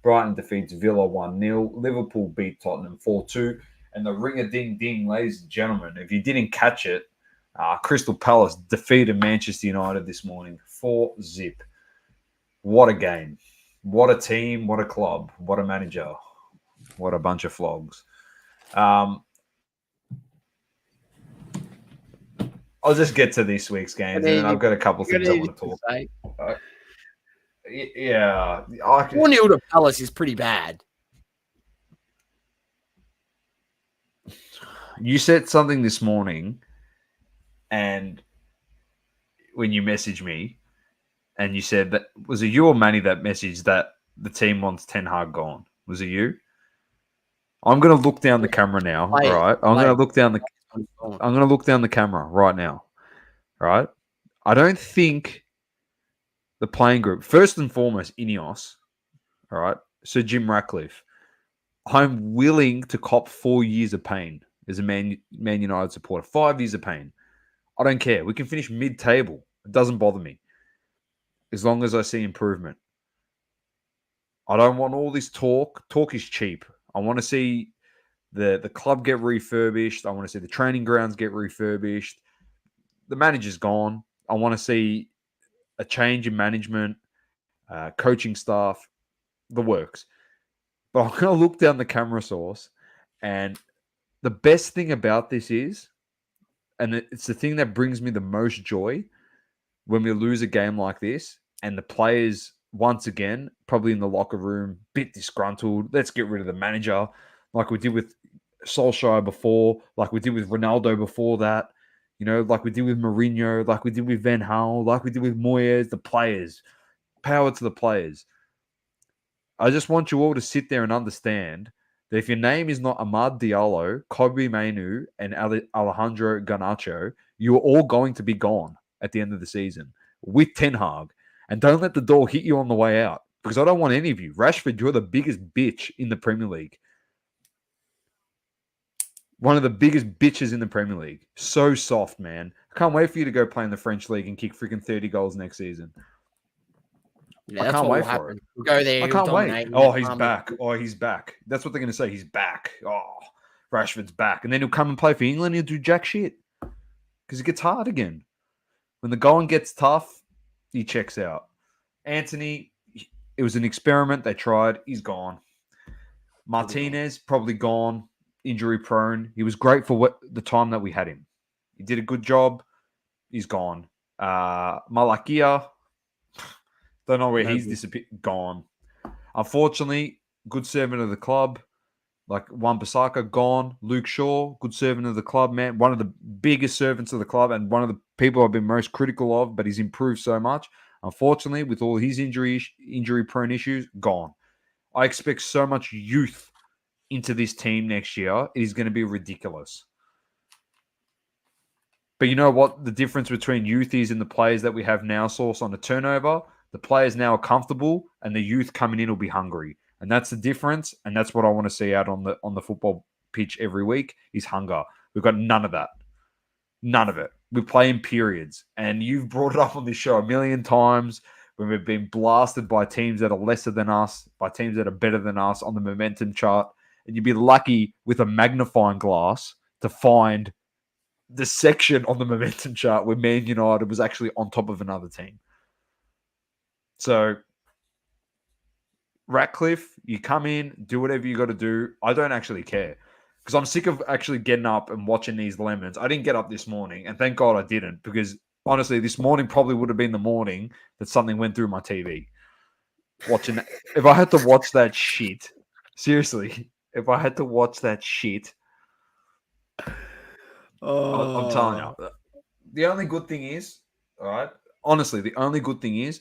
Brighton defeats Villa 1-0. Liverpool beat Tottenham 4-2. And the ring-a-ding-ding, ladies and gentlemen, if you didn't catch it, Crystal Palace defeated Manchester United this morning 4-0. What a game. What a team. What a club. What a manager. What a bunch of flogs. I'll just get to this week's games, and then I've got a couple of things I want to talk about. Yeah. 4-0 to Palace is pretty bad. You said something this morning, and when you messaged me, and you said that, was it you or Manny that messaged that the team wants Ten Hag gone? Was it you? I'm going to look down the camera now, right? I'm going to look down the camera right now, right? I don't think the playing group, first and foremost, Ineos, all right? So Jim Ratcliffe, I'm willing to cop 4 years of pain as a Man United supporter. 5 years of pain. I don't care. We can finish mid-table. It doesn't bother me, as long as I see improvement. I don't want all this talk. Talk is cheap. I want to see the club get refurbished. I want to see the training grounds get refurbished. The manager's gone. I want to see a change in management, coaching staff, the works. But I'm going to look down the camera source, and the best thing about this is, and it's the thing that brings me the most joy when we lose a game like this, and the players, once again, probably in the locker room, bit disgruntled. Let's get rid of the manager, like we did with Solskjaer before, like we did with Ronaldo before that, like we did with Mourinho, like we did with Van Gaal, like we did with Moyes, the players. Power to the players. I just want you all to sit there and understand that if your name is not Amad Diallo, Kobe Mainu, and Alejandro Garnacho, you are all going to be gone at the end of the season with Ten Hag. And don't let the door hit you on the way out, because I don't want any of you. Rashford, you're the biggest bitch in the Premier League. One of the biggest bitches in the Premier League. So soft, man. I can't wait for you to go play in the French League and kick freaking 30 goals next season. Yeah, I can't wait for happen. it. We'll go there. I can't wait. Oh, he's back. Oh, he's back. That's what they're going to say. He's back. Oh, Rashford's back. And then he'll come and play for England. He'll do jack shit. Because it gets hard again. When the going gets tough, he checks out. Anthony, it was an experiment. They tried. He's gone. Martinez, probably gone. Injury prone. He was great for the time that we had him. He did a good job. He's gone. Malakia, don't know where he's disappeared. Gone. Unfortunately, good servant of the club. Like Wan-Bissaka gone, Luke Shaw, good servant of the club, man. One of the biggest servants of the club and one of the people I've been most critical of, but he's improved so much. Unfortunately, with all his injury-prone issues, gone. I expect so much youth into this team next year. It is going to be ridiculous. But you know what the difference between youth is in the players that we have now, Source, on the turnover? The players now are comfortable and the youth coming in will be hungry. And that's the difference. And that's what I want to see out on the football pitch every week is hunger. We've got none of that. None of it. We play in periods. And you've brought it up on this show a million times when we've been blasted by teams that are lesser than us, by teams that are better than us on the momentum chart. And you'd be lucky with a magnifying glass to find the section on the momentum chart where Man United was actually on top of another team. So, Ratcliffe, you come in, do whatever you got to do. I don't actually care because I'm sick of actually getting up and watching these lemons. I didn't get up this morning, and thank God I didn't because honestly, this morning probably would have been the morning that something went through my TV. Watching that. If I had to watch that shit, seriously, if I had to watch that shit, I'm telling you. The only good thing is, all right, honestly, the only good thing is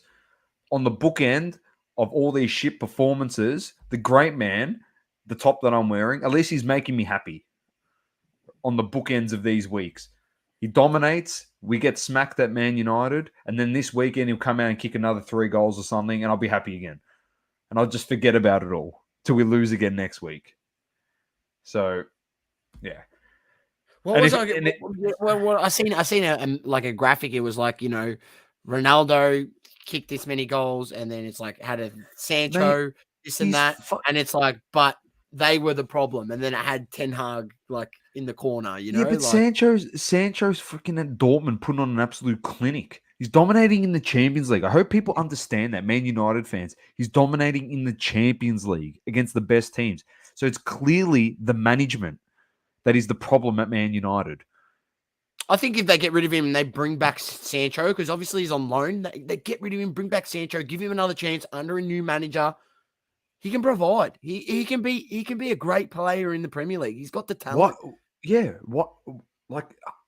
on the bookend of all these shit performances, the great man, the top that I'm wearing, at least he's making me happy on the bookends of these weeks. He dominates. We get smacked at Man United. And then this weekend, he'll come out and kick another 3 goals or something, and I'll be happy again. And I'll just forget about it all till we lose again next week. So, yeah. What was I seen a graphic. It was like, Ronaldo kicked this many goals, and then it's like had a Sancho, this and that, and it's like, but they were the problem, and then it had Ten Hag like in the corner, Yeah, but Sancho's freaking at Dortmund putting on an absolute clinic. He's dominating in the Champions League. I hope people understand that, Man United fans. He's dominating in the Champions League against the best teams. So it's clearly the management that is the problem at Man United. I think if they get rid of him and they bring back Sancho, because obviously he's on loan, they get rid of him, bring back Sancho, give him another chance under a new manager. He can provide. He can be a great player in the Premier League. He's got the talent. Like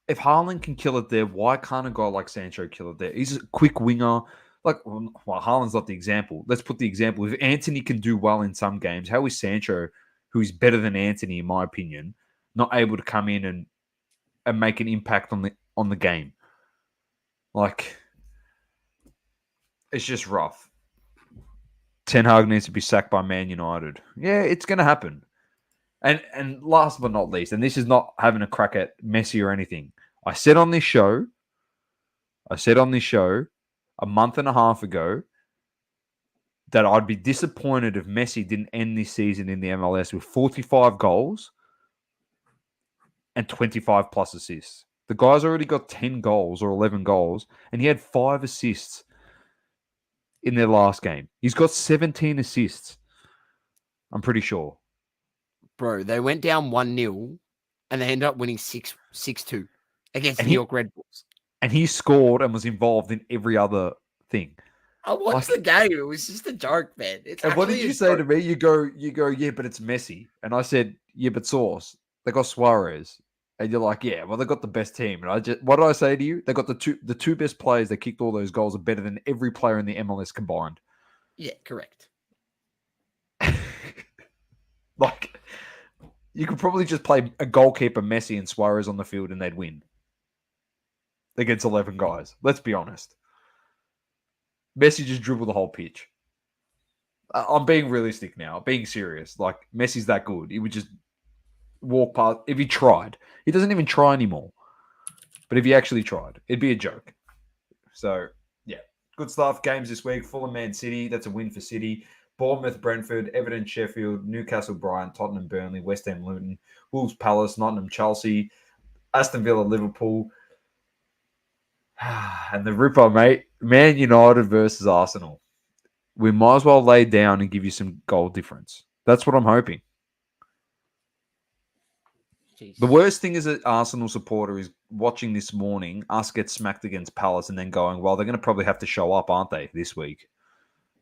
if Haaland can kill it there, why can't a guy like Sancho kill it there? He's a quick winger. Like, well, Haaland's not the example. Let's put the example. If Anthony can do well in some games, how is Sancho, who is better than Anthony in my opinion, not able to come in and make an impact on the game? Like, it's just rough. Ten Hag needs to be sacked by Man United. Yeah, it's going to happen. And last but not least, and this is not having a crack at Messi or anything. I said on this show a month and a half ago that I'd be disappointed if Messi didn't end this season in the MLS with 45 goals and 25 plus assists. The guy's already got 10 goals or 11 goals, and he had 5 assists in their last game. He's got 17 assists. I'm pretty sure. Bro, they went down 1-0 and they ended up winning 6-2 against New York Red Bulls. And he scored and was involved in every other thing. I watched the game. It was just a joke, man. And what did you say to me? You go, yeah, but it's Messi. And I said, yeah, but Source, they got Suarez. And you're like, yeah, well, they got the best team. And what did I say to you? They got the two best players that kicked all those goals are better than every player in the MLS combined. Yeah, correct. Like, you could probably just play a goalkeeper, Messi and Suarez on the field and they'd win against 11 guys. Let's be honest. Messi just dribbled the whole pitch. I'm being realistic now, being serious. Like, Messi's that good. He would just walk past if he tried. He doesn't even try anymore. But if he actually tried, it'd be a joke. So, yeah. Good stuff. Games this week. Fulham, Man City. That's a win for City. Bournemouth, Brentford, Everton, Sheffield, Newcastle, Brighton, Tottenham, Burnley, West Ham, Luton, Wolves, Palace, Nottingham, Chelsea, Aston Villa, Liverpool. And the ripper, mate. Man United versus Arsenal. We might as well lay down and give you some goal difference. That's what I'm hoping. Jeez. The worst thing as an Arsenal supporter is watching this morning, us get smacked against Palace and then going, well, they're going to probably have to show up, aren't they, this week?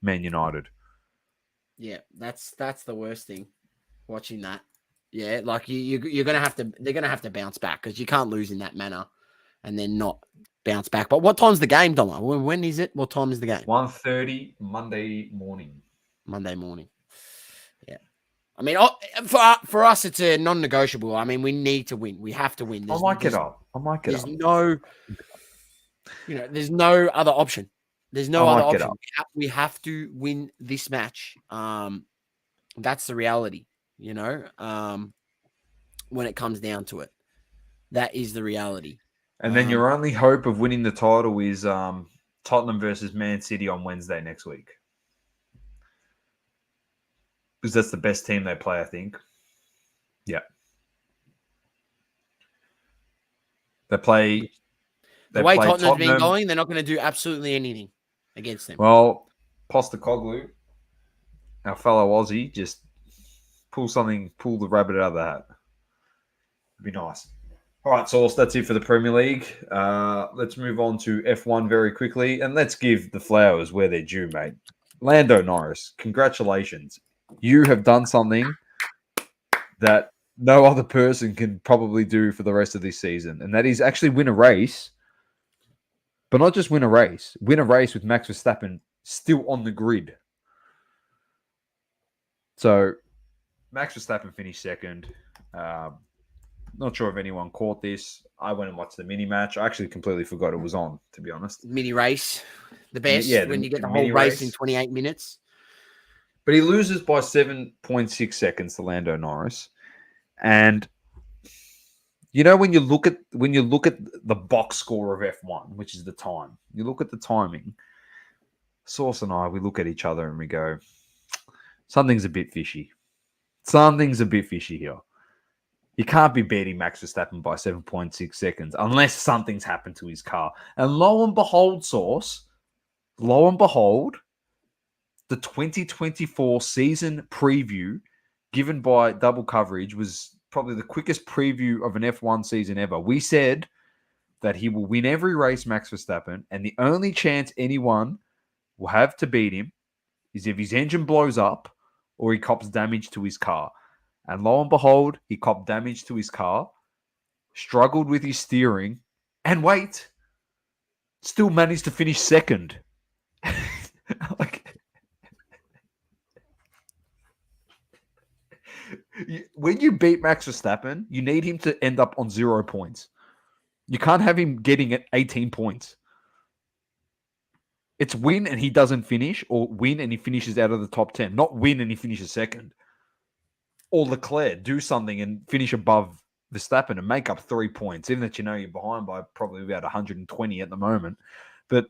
Man United. Yeah, that's the worst thing, watching that. Yeah, like you're gonna have to. They're gonna have to bounce back because you can't lose in that manner and then not bounce back. But what time's the game, Doma? When is it? What time is the game? 1:30 Monday morning. Monday morning. Yeah. I mean, for us, it's a non-negotiable. I mean, we need to win. We have to win. I might get up. There's no, there's no other option. There's no other option. We have to win this match. That's the reality. When it comes down to it, that is the reality. And then your only hope of winning the title is Tottenham versus Man City on Wednesday next week. Because that's the best team they play, I think. Yeah. They play... The way Tottenham's been going, they're not going to do absolutely anything against them. Well, Postecoglou, our fellow Aussie, just pull the rabbit out of the hat. It'd be nice. All right, Sauce, that's it for the Premier League. Let's move on to F1 very quickly, and let's give the flowers where they're due, mate. Lando Norris, congratulations. You have done something that no other person can probably do for the rest of this season, and that is actually win a race, but not just win a race with Max Verstappen still on the grid. So, Max Verstappen finished second. Not sure if anyone caught this. I went and watched the mini match. I actually completely forgot it was on, to be honest. Mini race, the best when you get the whole race in 28 minutes. But he loses by 7.6 seconds to Lando Norris. And when you look at the box score of F1, which is the time, you look at the timing. Sauce and I, we look at each other and we go, something's a bit fishy. Something's a bit fishy here. You can't be beating Max Verstappen by 7.6 seconds unless something's happened to his car. And lo and behold, Sauce, the 2024 season preview given by Double Coverage was probably the quickest preview of an F1 season ever. We said that he will win every race, Max Verstappen, and the only chance anyone will have to beat him is if his engine blows up or he cops damage to his car. And lo and behold, he copped damage to his car, struggled with his steering, and still managed to finish second. When you beat Max Verstappen, you need him to end up on 0 points. You can't have him getting at 18 points. It's win and he doesn't finish, or win and he finishes out of the top 10, not win and he finishes second. Or Leclerc, do something and finish above Verstappen and make up 3 points, even that you're behind by probably about 120 at the moment. But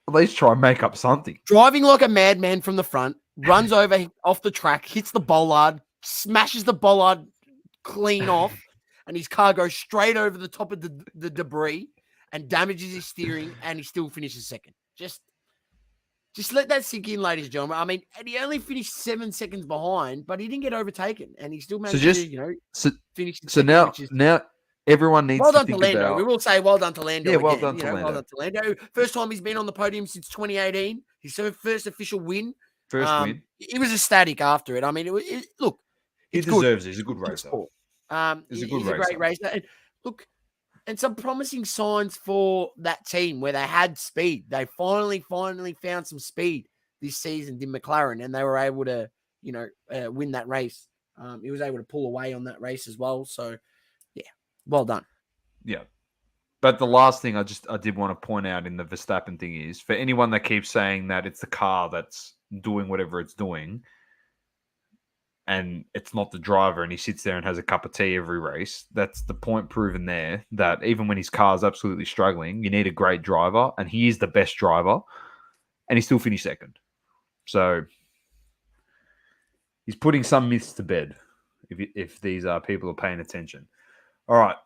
at least try and make up something. Driving like a madman from the front, runs over off the track, hits the bollard, smashes the bollard clean off, and his car goes straight over the top of the debris and damages his steering, and he still finishes second. Just let that sink in, ladies and gentlemen. I mean, and he only finished 7 seconds behind, but he didn't get overtaken, and he still managed to, finish. So now everyone needs to think Lando. about. We will say well done to Lando. Yeah, well again. done to Lando. Well done to Lando. First time he's been on the podium since 2018. His first official win. First win. He was ecstatic after it. I mean, look, he deserves it. He's a good racer. He's a great racer. And look. And some promising signs for that team where they had speed. They finally found some speed this season in McLaren, and they were able to, win that race. He was able to pull away on that race as well. So, yeah, well done. Yeah. But the last thing I did want to point out in the Verstappen thing is, for anyone that keeps saying that it's the car that's doing whatever it's doing, and it's not the driver, and he sits there and has a cup of tea every race, that's the point proven there that even when his car is absolutely struggling, you need a great driver, and he is the best driver, and he still finished second. So he's putting some myths to bed if these people are paying attention. All right,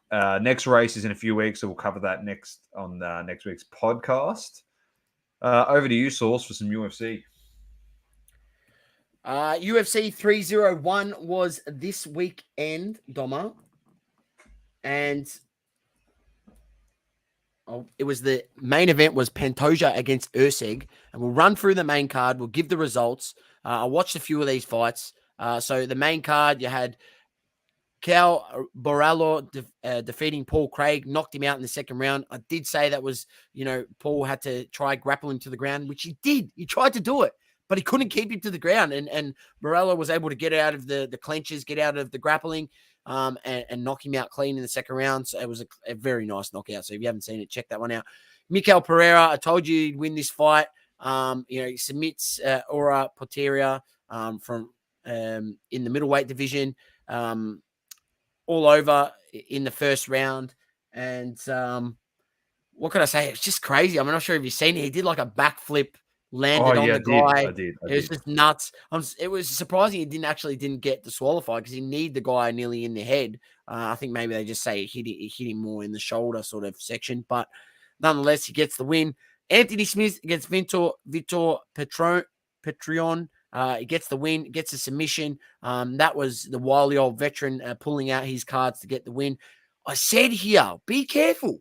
next race is in a few weeks, so we'll cover that next on next week's podcast. Over to you, Sauce, for some UFC. UFC 301 was this weekend, Doma. And it was the main event was Pantoja against Usyk. And we'll run through the main card. We'll give the results. I watched a few of these fights. So the main card, you had Cal Borrello defeating Paul Craig, knocked him out in the second round. I did say that was, Paul had to try grapple him to the ground, which he did. He tried to do it, but he couldn't keep him to the ground. And Borrello was able to get out of the clenches, get out of the grappling, and knock him out clean in the second round. So it was a very nice knockout. So if you haven't seen it, check that one out. Mikel Pereira, I told you he'd win this fight. He submits Ora Poteria from in the middleweight division. All over in the first round. And what can I say? It's just crazy. I'm not sure if you've seen it. He did like a backflip, landed on the guy. I did. It was just nuts. It was surprising he didn't get disqualified because he kneed the guy nearly in the head. I think maybe they just say it hit him more in the shoulder sort of section. But nonetheless, he gets the win. Anthony Smith against Vitor Petrion. He gets the win, gets a submission. That was the wily old veteran pulling out his cards to get the win. I said here, be careful.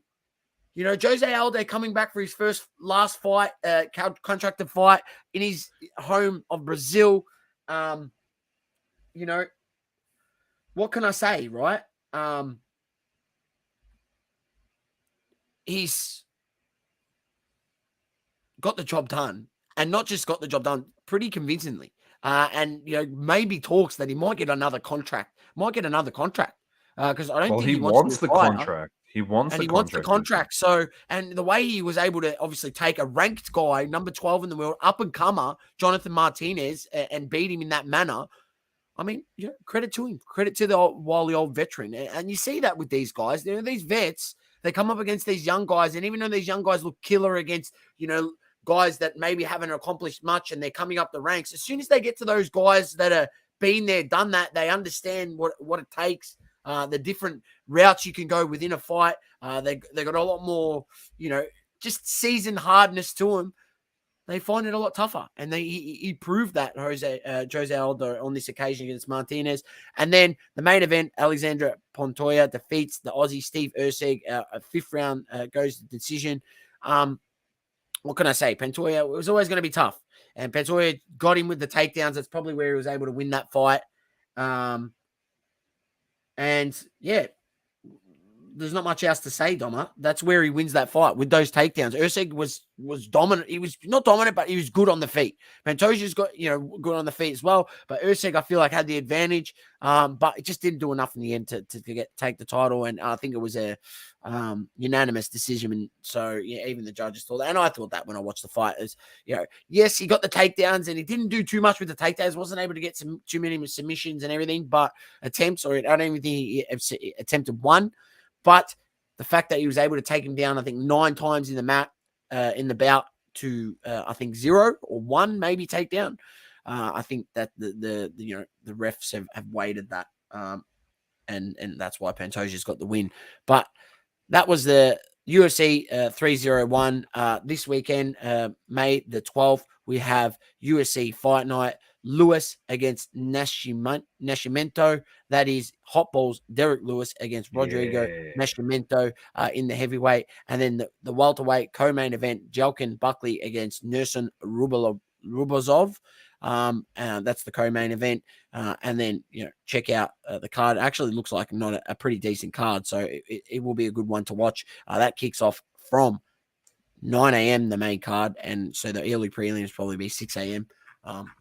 Jose Aldo coming back for his last fight, contracted fight in his home of Brazil. What can I say, right? He's got the job done. And not just got the job done, pretty convincingly. And maybe talks that he might get another contract. Because I don't think he wants the contract. He wants the contract. So, and the way he was able to obviously take a ranked guy, number 12 in the world, up and comer, Jonathan Martinez, and beat him in that manner. I mean, credit to him. Credit to the wily old veteran. And you see that with these guys. These vets, they come up against these young guys, and even though these young guys look killer against, guys that maybe haven't accomplished much and they're coming up the ranks, as soon as they get to those guys that are been there, done that, they understand what it takes, the different routes you can go within a fight. They got a lot more, just seasoned hardness to them. They find it a lot tougher. And he proved that, Jose Aldo, on this occasion against Martinez. And then the main event, Alexandra Pontoya defeats the Aussie Steve Erceg. A fifth round goes to decision. What can I say? Pantoja, it was always going to be tough. And Pantoja got him with the takedowns. That's probably where he was able to win that fight. And yeah, there's not much else to say, Doma. That's where he wins that fight with those takedowns. Erceg was dominant. He was not dominant, but he was good on the feet. Pantoja's got, good on the feet as well. But Erceg, I feel like, had the advantage. But it just didn't do enough in the end to take the title. And I think it was a unanimous decision. And so, yeah, even the judges thought that. And I thought that when I watched the fight is, yes, he got the takedowns and he didn't do too much with the takedowns. Wasn't able to get too many submissions and everything, but attempts, or I don't even think he attempted one. But the fact that he was able to take him down, I think 9 times in the bout to I think 0 or 1 maybe takedown. I think that the refs have weighted that, and that's why Pantoja's got the win. But that was the UFC 301. This weekend, May the 12th, we have UFC Fight Night. Lewis against Nascimento. That is Hot Balls Derek Lewis against Rodrigo Nascimento in the heavyweight. And then the welterweight co-main event, Jelkin Buckley against Nerson Rubozov. That's the co-main event. And then, check out the card. It actually looks like not a pretty decent card. So it will be a good one to watch. That kicks off from 9 a.m. the main card. And so the early prelims probably be 6 a.m.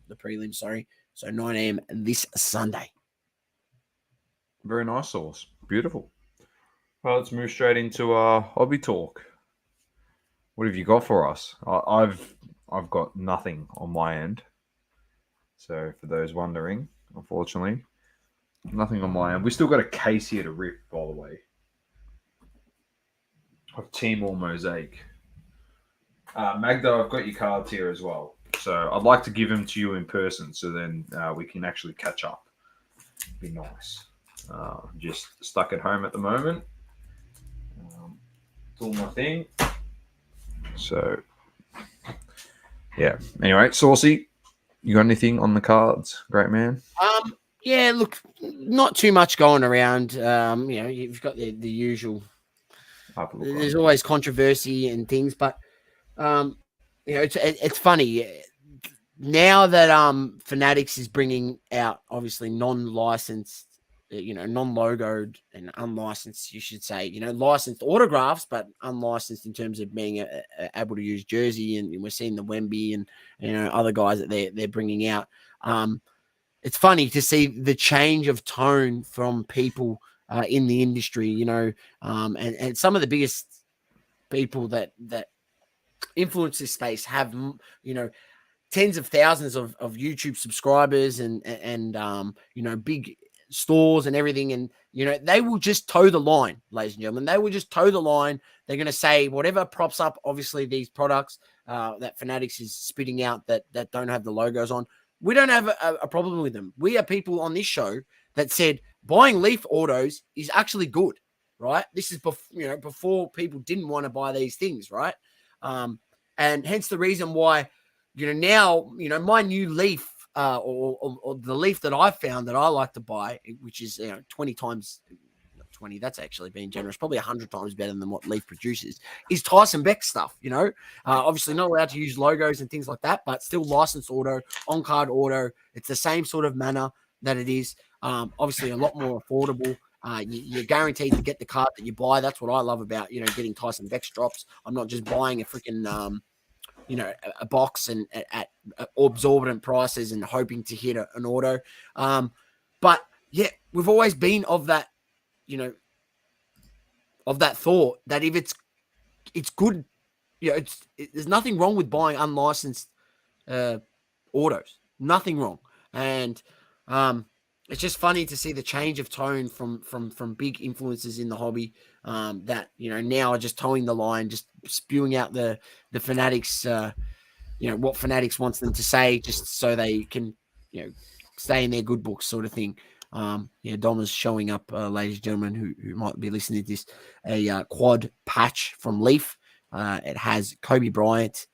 The prelims, sorry. So 9 a.m. this Sunday. Very nice, Sauce. Beautiful. Well, let's move straight into our hobby talk. What have you got for us? I've got nothing on my end. So for those wondering, unfortunately, nothing on my end. We still got a case here to rip, by the way, of Team All Mosaic. Magda, I've got your cards here as well. So I'd like to give them to you in person, so then we can actually catch up. Be nice. Just stuck at home at the moment. Doing my thing. So, yeah. Anyway, Saucy, you got anything on the cards? Great man. Yeah, look, not too much going around. You've got the usual. There's always controversy and things, but it's funny. Now that Fanatics is bringing out obviously non-licensed non-logoed and unlicensed, you should say, licensed autographs, but unlicensed in terms of being able to use jersey. And we're seeing the Wemby and, other guys that they're bringing out. It's funny to see the change of tone from people in the industry, and some of the biggest people that influence this space have, tens of thousands of YouTube subscribers and big stores and everything. And, they will just toe the line, ladies and gentlemen. They will just toe the line. They're going to say whatever props up, obviously, these products that Fanatics is spitting out that don't have the logos on. We don't have a problem with them. We are people on this show that said buying Leaf autos is actually good, right? This is before people didn't want to buy these things, right? And hence the reason why, now, my new Leaf or the Leaf that I found that I like to buy, which is 20 times, not 20, that's actually being generous, probably 100 times better than what Leaf produces, is Tyson Beck stuff. Obviously not allowed to use logos and things like that, but still licensed auto, on card auto. It's the same sort of manner that it is. Obviously a lot more affordable. You're guaranteed to get the card that you buy. That's what I love about getting Tyson Beck's drops. I'm not just buying a freaking a box and at exorbitant prices and hoping to hit an auto. But yeah, we've always been of that, of that thought that if it's good, there's nothing wrong with buying unlicensed autos. Nothing wrong. And it's just funny to see the change of tone from big influencers in the hobby that now are just towing the line, just spewing out the Fanatics, what Fanatics wants them to say, just so they can stay in their good books, sort of thing. Dom is showing up, ladies and gentlemen, who might be listening to this, a quad patch from Leaf. It has Kobe Bryant,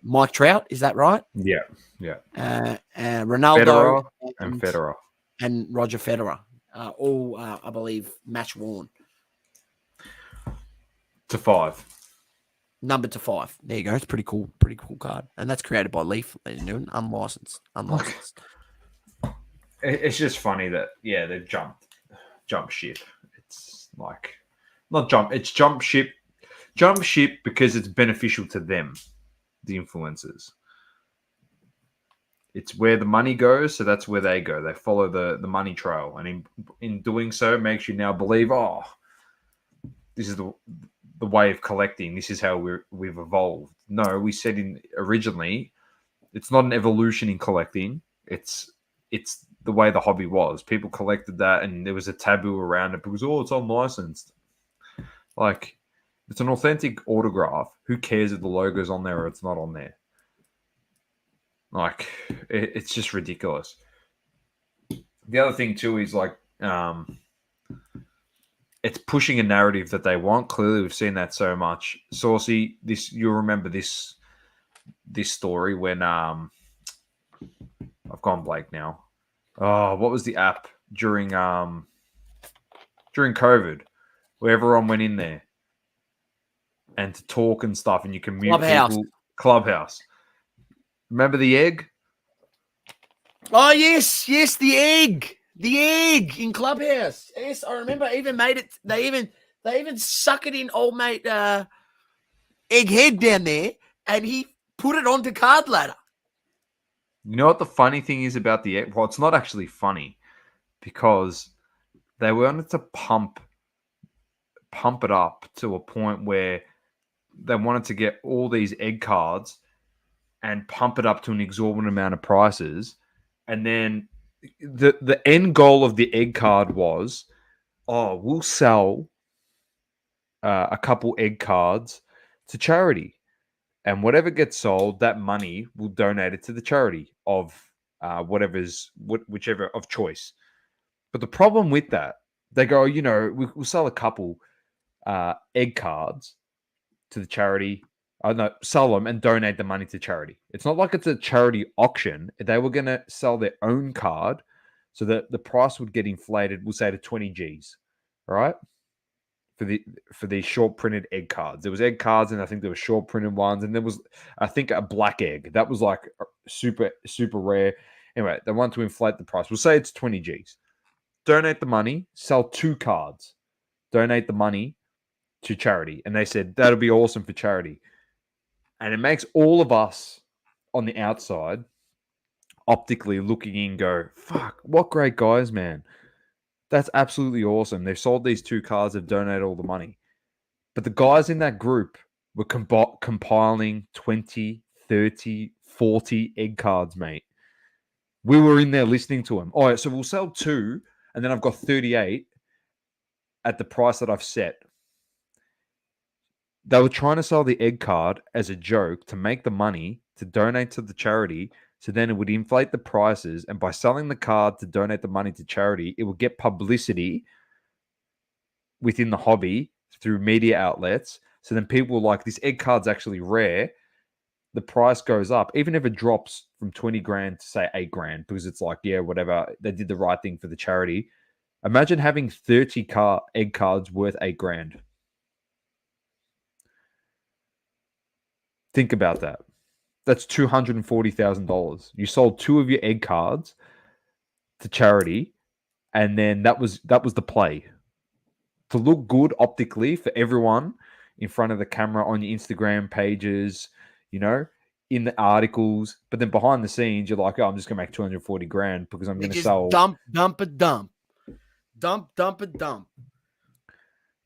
Mike Trout, is that right? Yeah. Ronaldo Federer and Federer. And Roger Federer, all, I believe, match worn. To 5. Number to 5. There you go. It's pretty cool card. And that's created by Leaf, ladies and gentlemen. Unlicensed. It's just funny that, they've jump ship. It's like, not jump, it's jump ship because it's beneficial to them, the influencers. It's where the money goes, so that's where they go. They follow the money trail, and in doing so, it makes you now believe, this is the way of collecting. This is how we've evolved. No, we said originally, it's not an evolution in collecting. It's the way the hobby was. People collected that, and there was a taboo around it because it's unlicensed. Like, it's an authentic autograph. Who cares if the logo's on there or it's not on there? Like, it's just ridiculous. The other thing too is like, it's pushing a narrative that they want. Clearly, we've seen that so much. Saucy, you'll remember this story when I've gone blank now. Oh, what was the app during COVID where everyone went in there and to talk and stuff, and you can mute people? Clubhouse. Remember the egg? Oh, yes, the egg. The egg in Clubhouse. Yes, I remember. I even made it. They even suck it in old mate Egghead down there, and he put it onto Cardladder. You know what the funny thing is about the egg? Well, it's not actually funny because they wanted to pump it up to a point where they wanted to get all these egg cards and pump it up to an exorbitant amount of prices. And then the end goal of the egg card was, we'll sell a couple egg cards to charity. And whatever gets sold, that money will donate it to the charity of whichever of choice. But the problem with that, they go, we'll sell a couple egg cards to the charity. Sell them and donate the money to charity. It's not like it's a charity auction. They were going to sell their own card so that the price would get inflated, we'll say to 20 Gs, all right? For these short printed egg cards. There was egg cards, and I think there were short printed ones, and there was, I think, a black egg. That was like super, super rare. Anyway, they want to inflate the price. We'll say it's 20 Gs. donate the money, sell 2 cards, donate the money to charity. And they said, that'll be awesome for charity. And it makes all of us on the outside optically looking in go, fuck, what great guys, man. That's absolutely awesome. They've sold these 2 cards, they've donated all the money. But the guys in that group were compiling 20, 30, 40 egg cards, mate. We were in there listening to them. All right, so we'll sell 2, and then I've got 38 at the price that I've set. They were trying to sell the egg card as a joke to make the money to donate to the charity. So then it would inflate the prices. And by selling the card to donate the money to charity, it would get publicity within the hobby through media outlets. So then people were like, this egg card's actually rare. The price goes up, even if it drops from 20 grand to say 8 grand, because it's like, yeah, whatever. They did the right thing for the charity. Imagine having 30 egg cards worth 8 grand. Think about that. That's $240,000. You sold 2 of your egg cards to charity, and then that was the play. To look good optically for everyone in front of the camera on your Instagram pages, you know, in the articles, but then behind the scenes, you're like, oh, I'm just gonna make 240 grand because I'm gonna sell dump.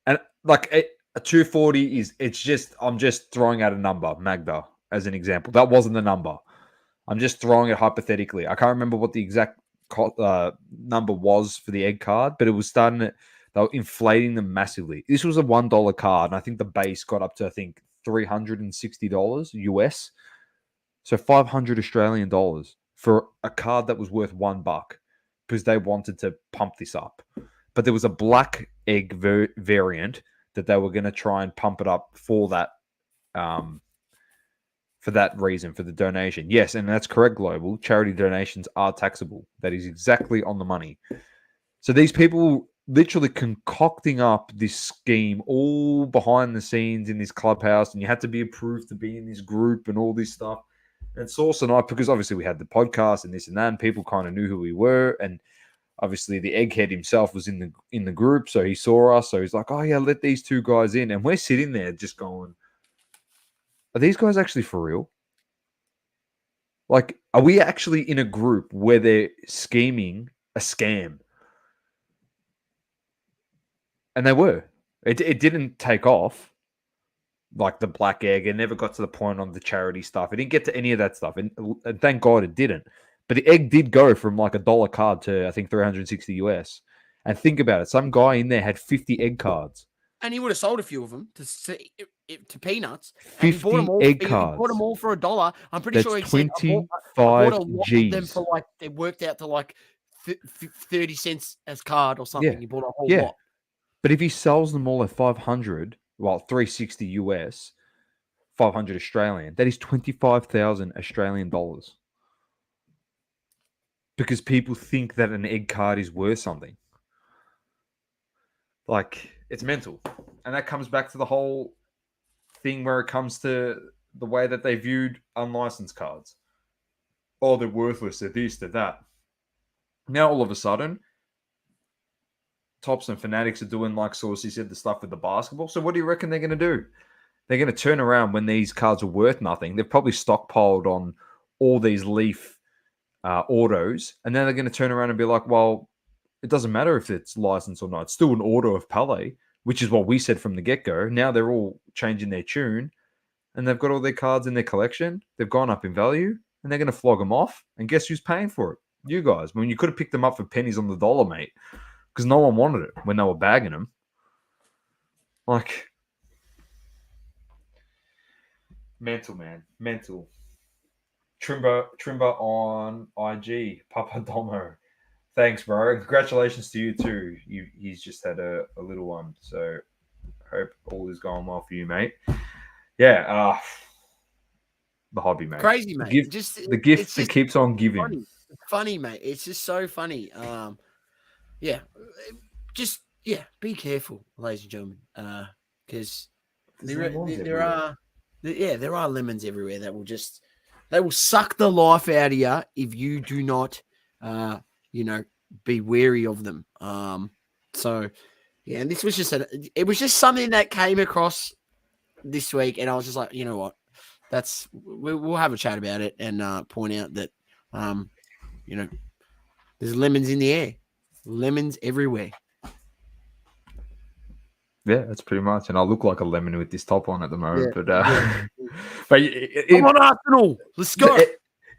And like a 240 is, I'm just throwing out a number, Magda, as an example. That wasn't the number. I'm just throwing it hypothetically. I can't remember what the exact number was for the egg card, but it was they were inflating them massively. This was a $1 card, and I think the base got up to, I think, $360 US. So 500 Australian dollars for a card that was worth $1 because they wanted to pump this up. But there was a black egg variant that they were going to try and pump it up for that reason, for the donation. Yes, and that's correct, Global. Charity donations are taxable. That is exactly on the money. So these people literally concocting up this scheme all behind the scenes in this clubhouse, and you had to be approved to be in this group and all this stuff. And Sauce and I, because obviously we had the podcast and this and that, and people kind of knew who we were, and obviously the egghead himself was in the group, so he saw us, so he's like, oh yeah, let these 2 guys in. And we're sitting there just going, are these guys actually for real? Like, are we actually in a group where they're scheming a scam? And they were. It didn't take off, like the black egg. It never got to the point on the charity stuff. It didn't get to any of that stuff. And thank God it didn't. But the egg did go from like $1 card to, I think, 360 US. And think about it. Some guy in there had 50 egg cards. And he would have sold a few of them to peanuts. 50 egg cards. He bought them all for $1. I'm pretty sure he said, I bought a lot of them for like, they worked out to like 30 cents as card or something. Yeah. He bought a whole lot. But if he sells them all at 500, well, 360 US, 500 Australian, that is 25,000 Australian dollars. Because people think that an egg card is worth something. Like, it's mental. And that comes back to the whole thing where it comes to the way that they viewed unlicensed cards. Oh, they're worthless, they're this, they're that. Now, all of a sudden, Tops and Fanatics are doing, like Saucy said, the stuff with the basketball. So what do you reckon they're going to do? They're going to turn around when these cards are worth nothing. They've probably stockpiled on all these Leaf autos, and then they're going to turn around and be like, well, it doesn't matter if it's licensed or not. It's still an auto of Palais, which is what we said from the get-go. Now they're all changing their tune, and they've got all their cards in their collection. They've gone up in value, and they're going to flog them off. And guess who's paying for it? You guys. I mean, you could have picked them up for pennies on the dollar, mate, because no one wanted it when they were bagging them. Like, mental, man. Mental. Trimber on IG. Papa Domo. Thanks, bro. Congratulations to you, too. He's just had a little one. So, hope all is going well for you, mate. Yeah. The hobby, mate. Crazy, mate. The gift that keeps on giving. Funny. It's funny, mate. It's just so funny. Yeah. Be careful, ladies and gentlemen. Because there are lemons everywhere that they will suck the life out of you if you do not, be wary of them. So yeah, and this was just it was just something that came across this week, and I was just like, you know what, we'll have a chat about it and point out that there's lemons in the air, lemons everywhere. Yeah, that's pretty much. And I look like a lemon with this top on at the moment. Yeah, But come on, Arsenal, let's go.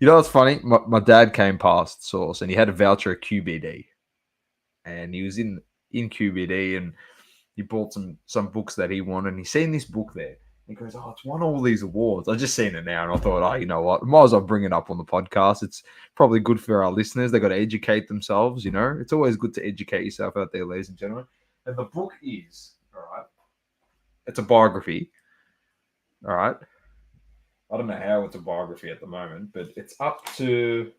You know what's funny? My dad came past Source and he had a voucher at QBD, and he was in QBD and he bought some books that he wanted. And he seen this book there. He goes, "Oh, it's won all these awards." I just seen it now, and I thought, "Oh, you know what? Might as well bring it up on the podcast. It's probably good for our listeners. They got to educate themselves. You know, it's always good to educate yourself out there, ladies and gentlemen." And the book is, all right, it's a biography. All right. I don't know how it's a biography at the moment, but it's up to,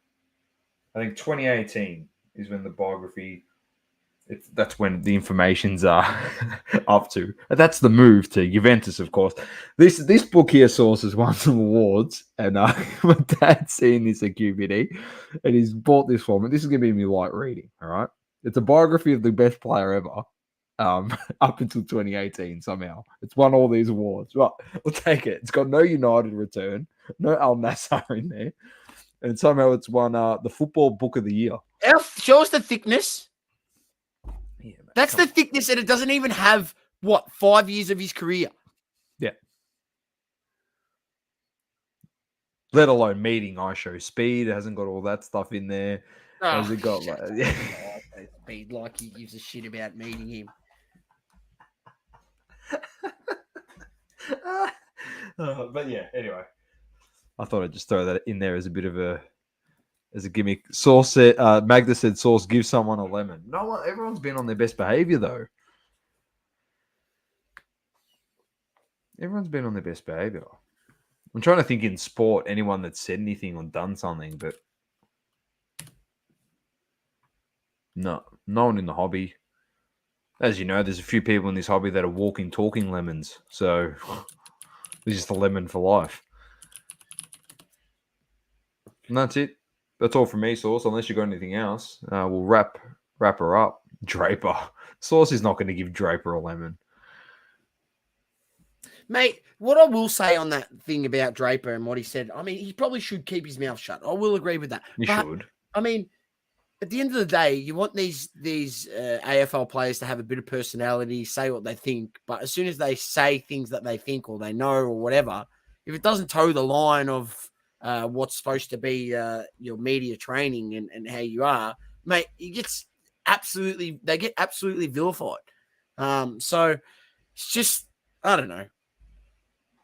I think 2018 is when the biography, that's when the information's up to. And that's the move to Juventus, of course. This book here, Source, has won some awards, and my dad's seen this at QBD, and he's bought this for me. This is going to be me light reading, all right? It's a biography of the best player ever. Up until 2018 somehow. It's won all these awards. Right, we'll take it. It's got no United return, no Al Nassr in there, and somehow it's won the Football Book of the Year. Show us the thickness. Yeah, mate, that's the thickness, and it doesn't even have, 5 years of his career. Yeah. Let alone meeting I Show Speed. It hasn't got all that stuff in there. Has it got Speed like he gives a shit about meeting him. But yeah, anyway, I thought I'd just throw that in there as a bit of a gimmick. Source said, Magda said, "Source, give someone a lemon." No one, everyone's been on their best behavior though. Everyone's been on their best behavior. I'm trying to think in sport anyone that's said anything or done something, but no one in the hobby. As you know, there's a few people in this hobby that are walking, talking lemons. So it's just a lemon for life. And that's it. That's all from me, Source. Unless you got anything else, we'll wrap her up. Draper. Source is not going to give Draper a lemon. Mate, what I will say on that thing about Draper and what he said, I mean, he probably should keep his mouth shut. I will agree with that. He should. I mean, at the end of the day, you want these AFL players to have a bit of personality, say what they think. But as soon as they say things that they think or they know or whatever, if it doesn't toe the line of what's supposed to be your media training and how you are, mate, they get absolutely vilified. So it's just, I don't know.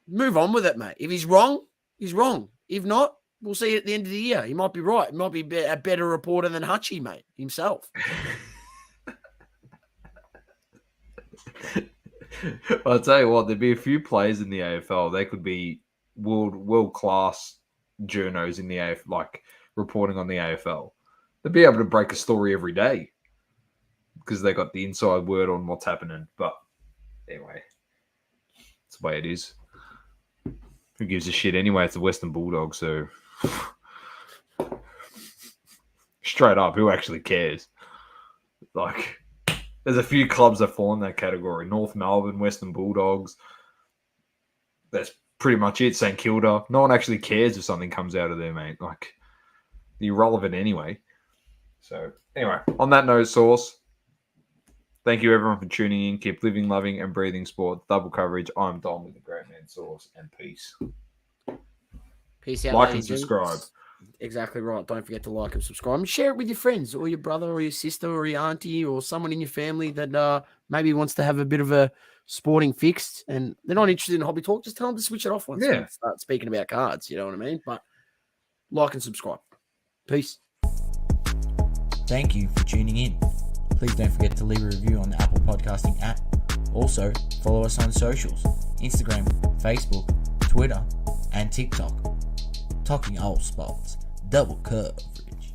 Move on with it, mate. If he's wrong, he's wrong. If not, we'll see at the end of the year. He might be right. He might be a better reporter than Hutchie, mate, himself. I'll tell you what, there'd be a few players in the AFL. They could be world class journos in the AFL, like reporting on the AFL. They'd be able to break a story every day because they got the inside word on what's happening. But anyway, it's the way it is. Who gives a shit anyway? It's the Western Bulldogs, so straight up, who actually cares? Like, there's a few clubs that fall in that category. North Melbourne, Western Bulldogs. That's pretty much it. St Kilda. No one actually cares if something comes out of there, mate. Like, irrelevant anyway. So, anyway, on that note, Source, thank you everyone for tuning in. Keep living, loving, and breathing sport. Double coverage. I'm Dom with the Great Man Source, and peace. Peace out, like and subscribe. Exactly right. Don't forget to like and subscribe and share it with your friends or your brother or your sister or your auntie or someone in your family that maybe wants to have a bit of a sporting fix and they're not interested in hobby talk. Just tell them to switch it off once and start speaking about cards. You know what I mean? But like and subscribe. Peace. Thank you for tuning in. Please don't forget to leave a review on the Apple Podcasting app. Also, follow us on socials, Instagram, Facebook, Twitter, and TikTok. Talking all sports, double coverage.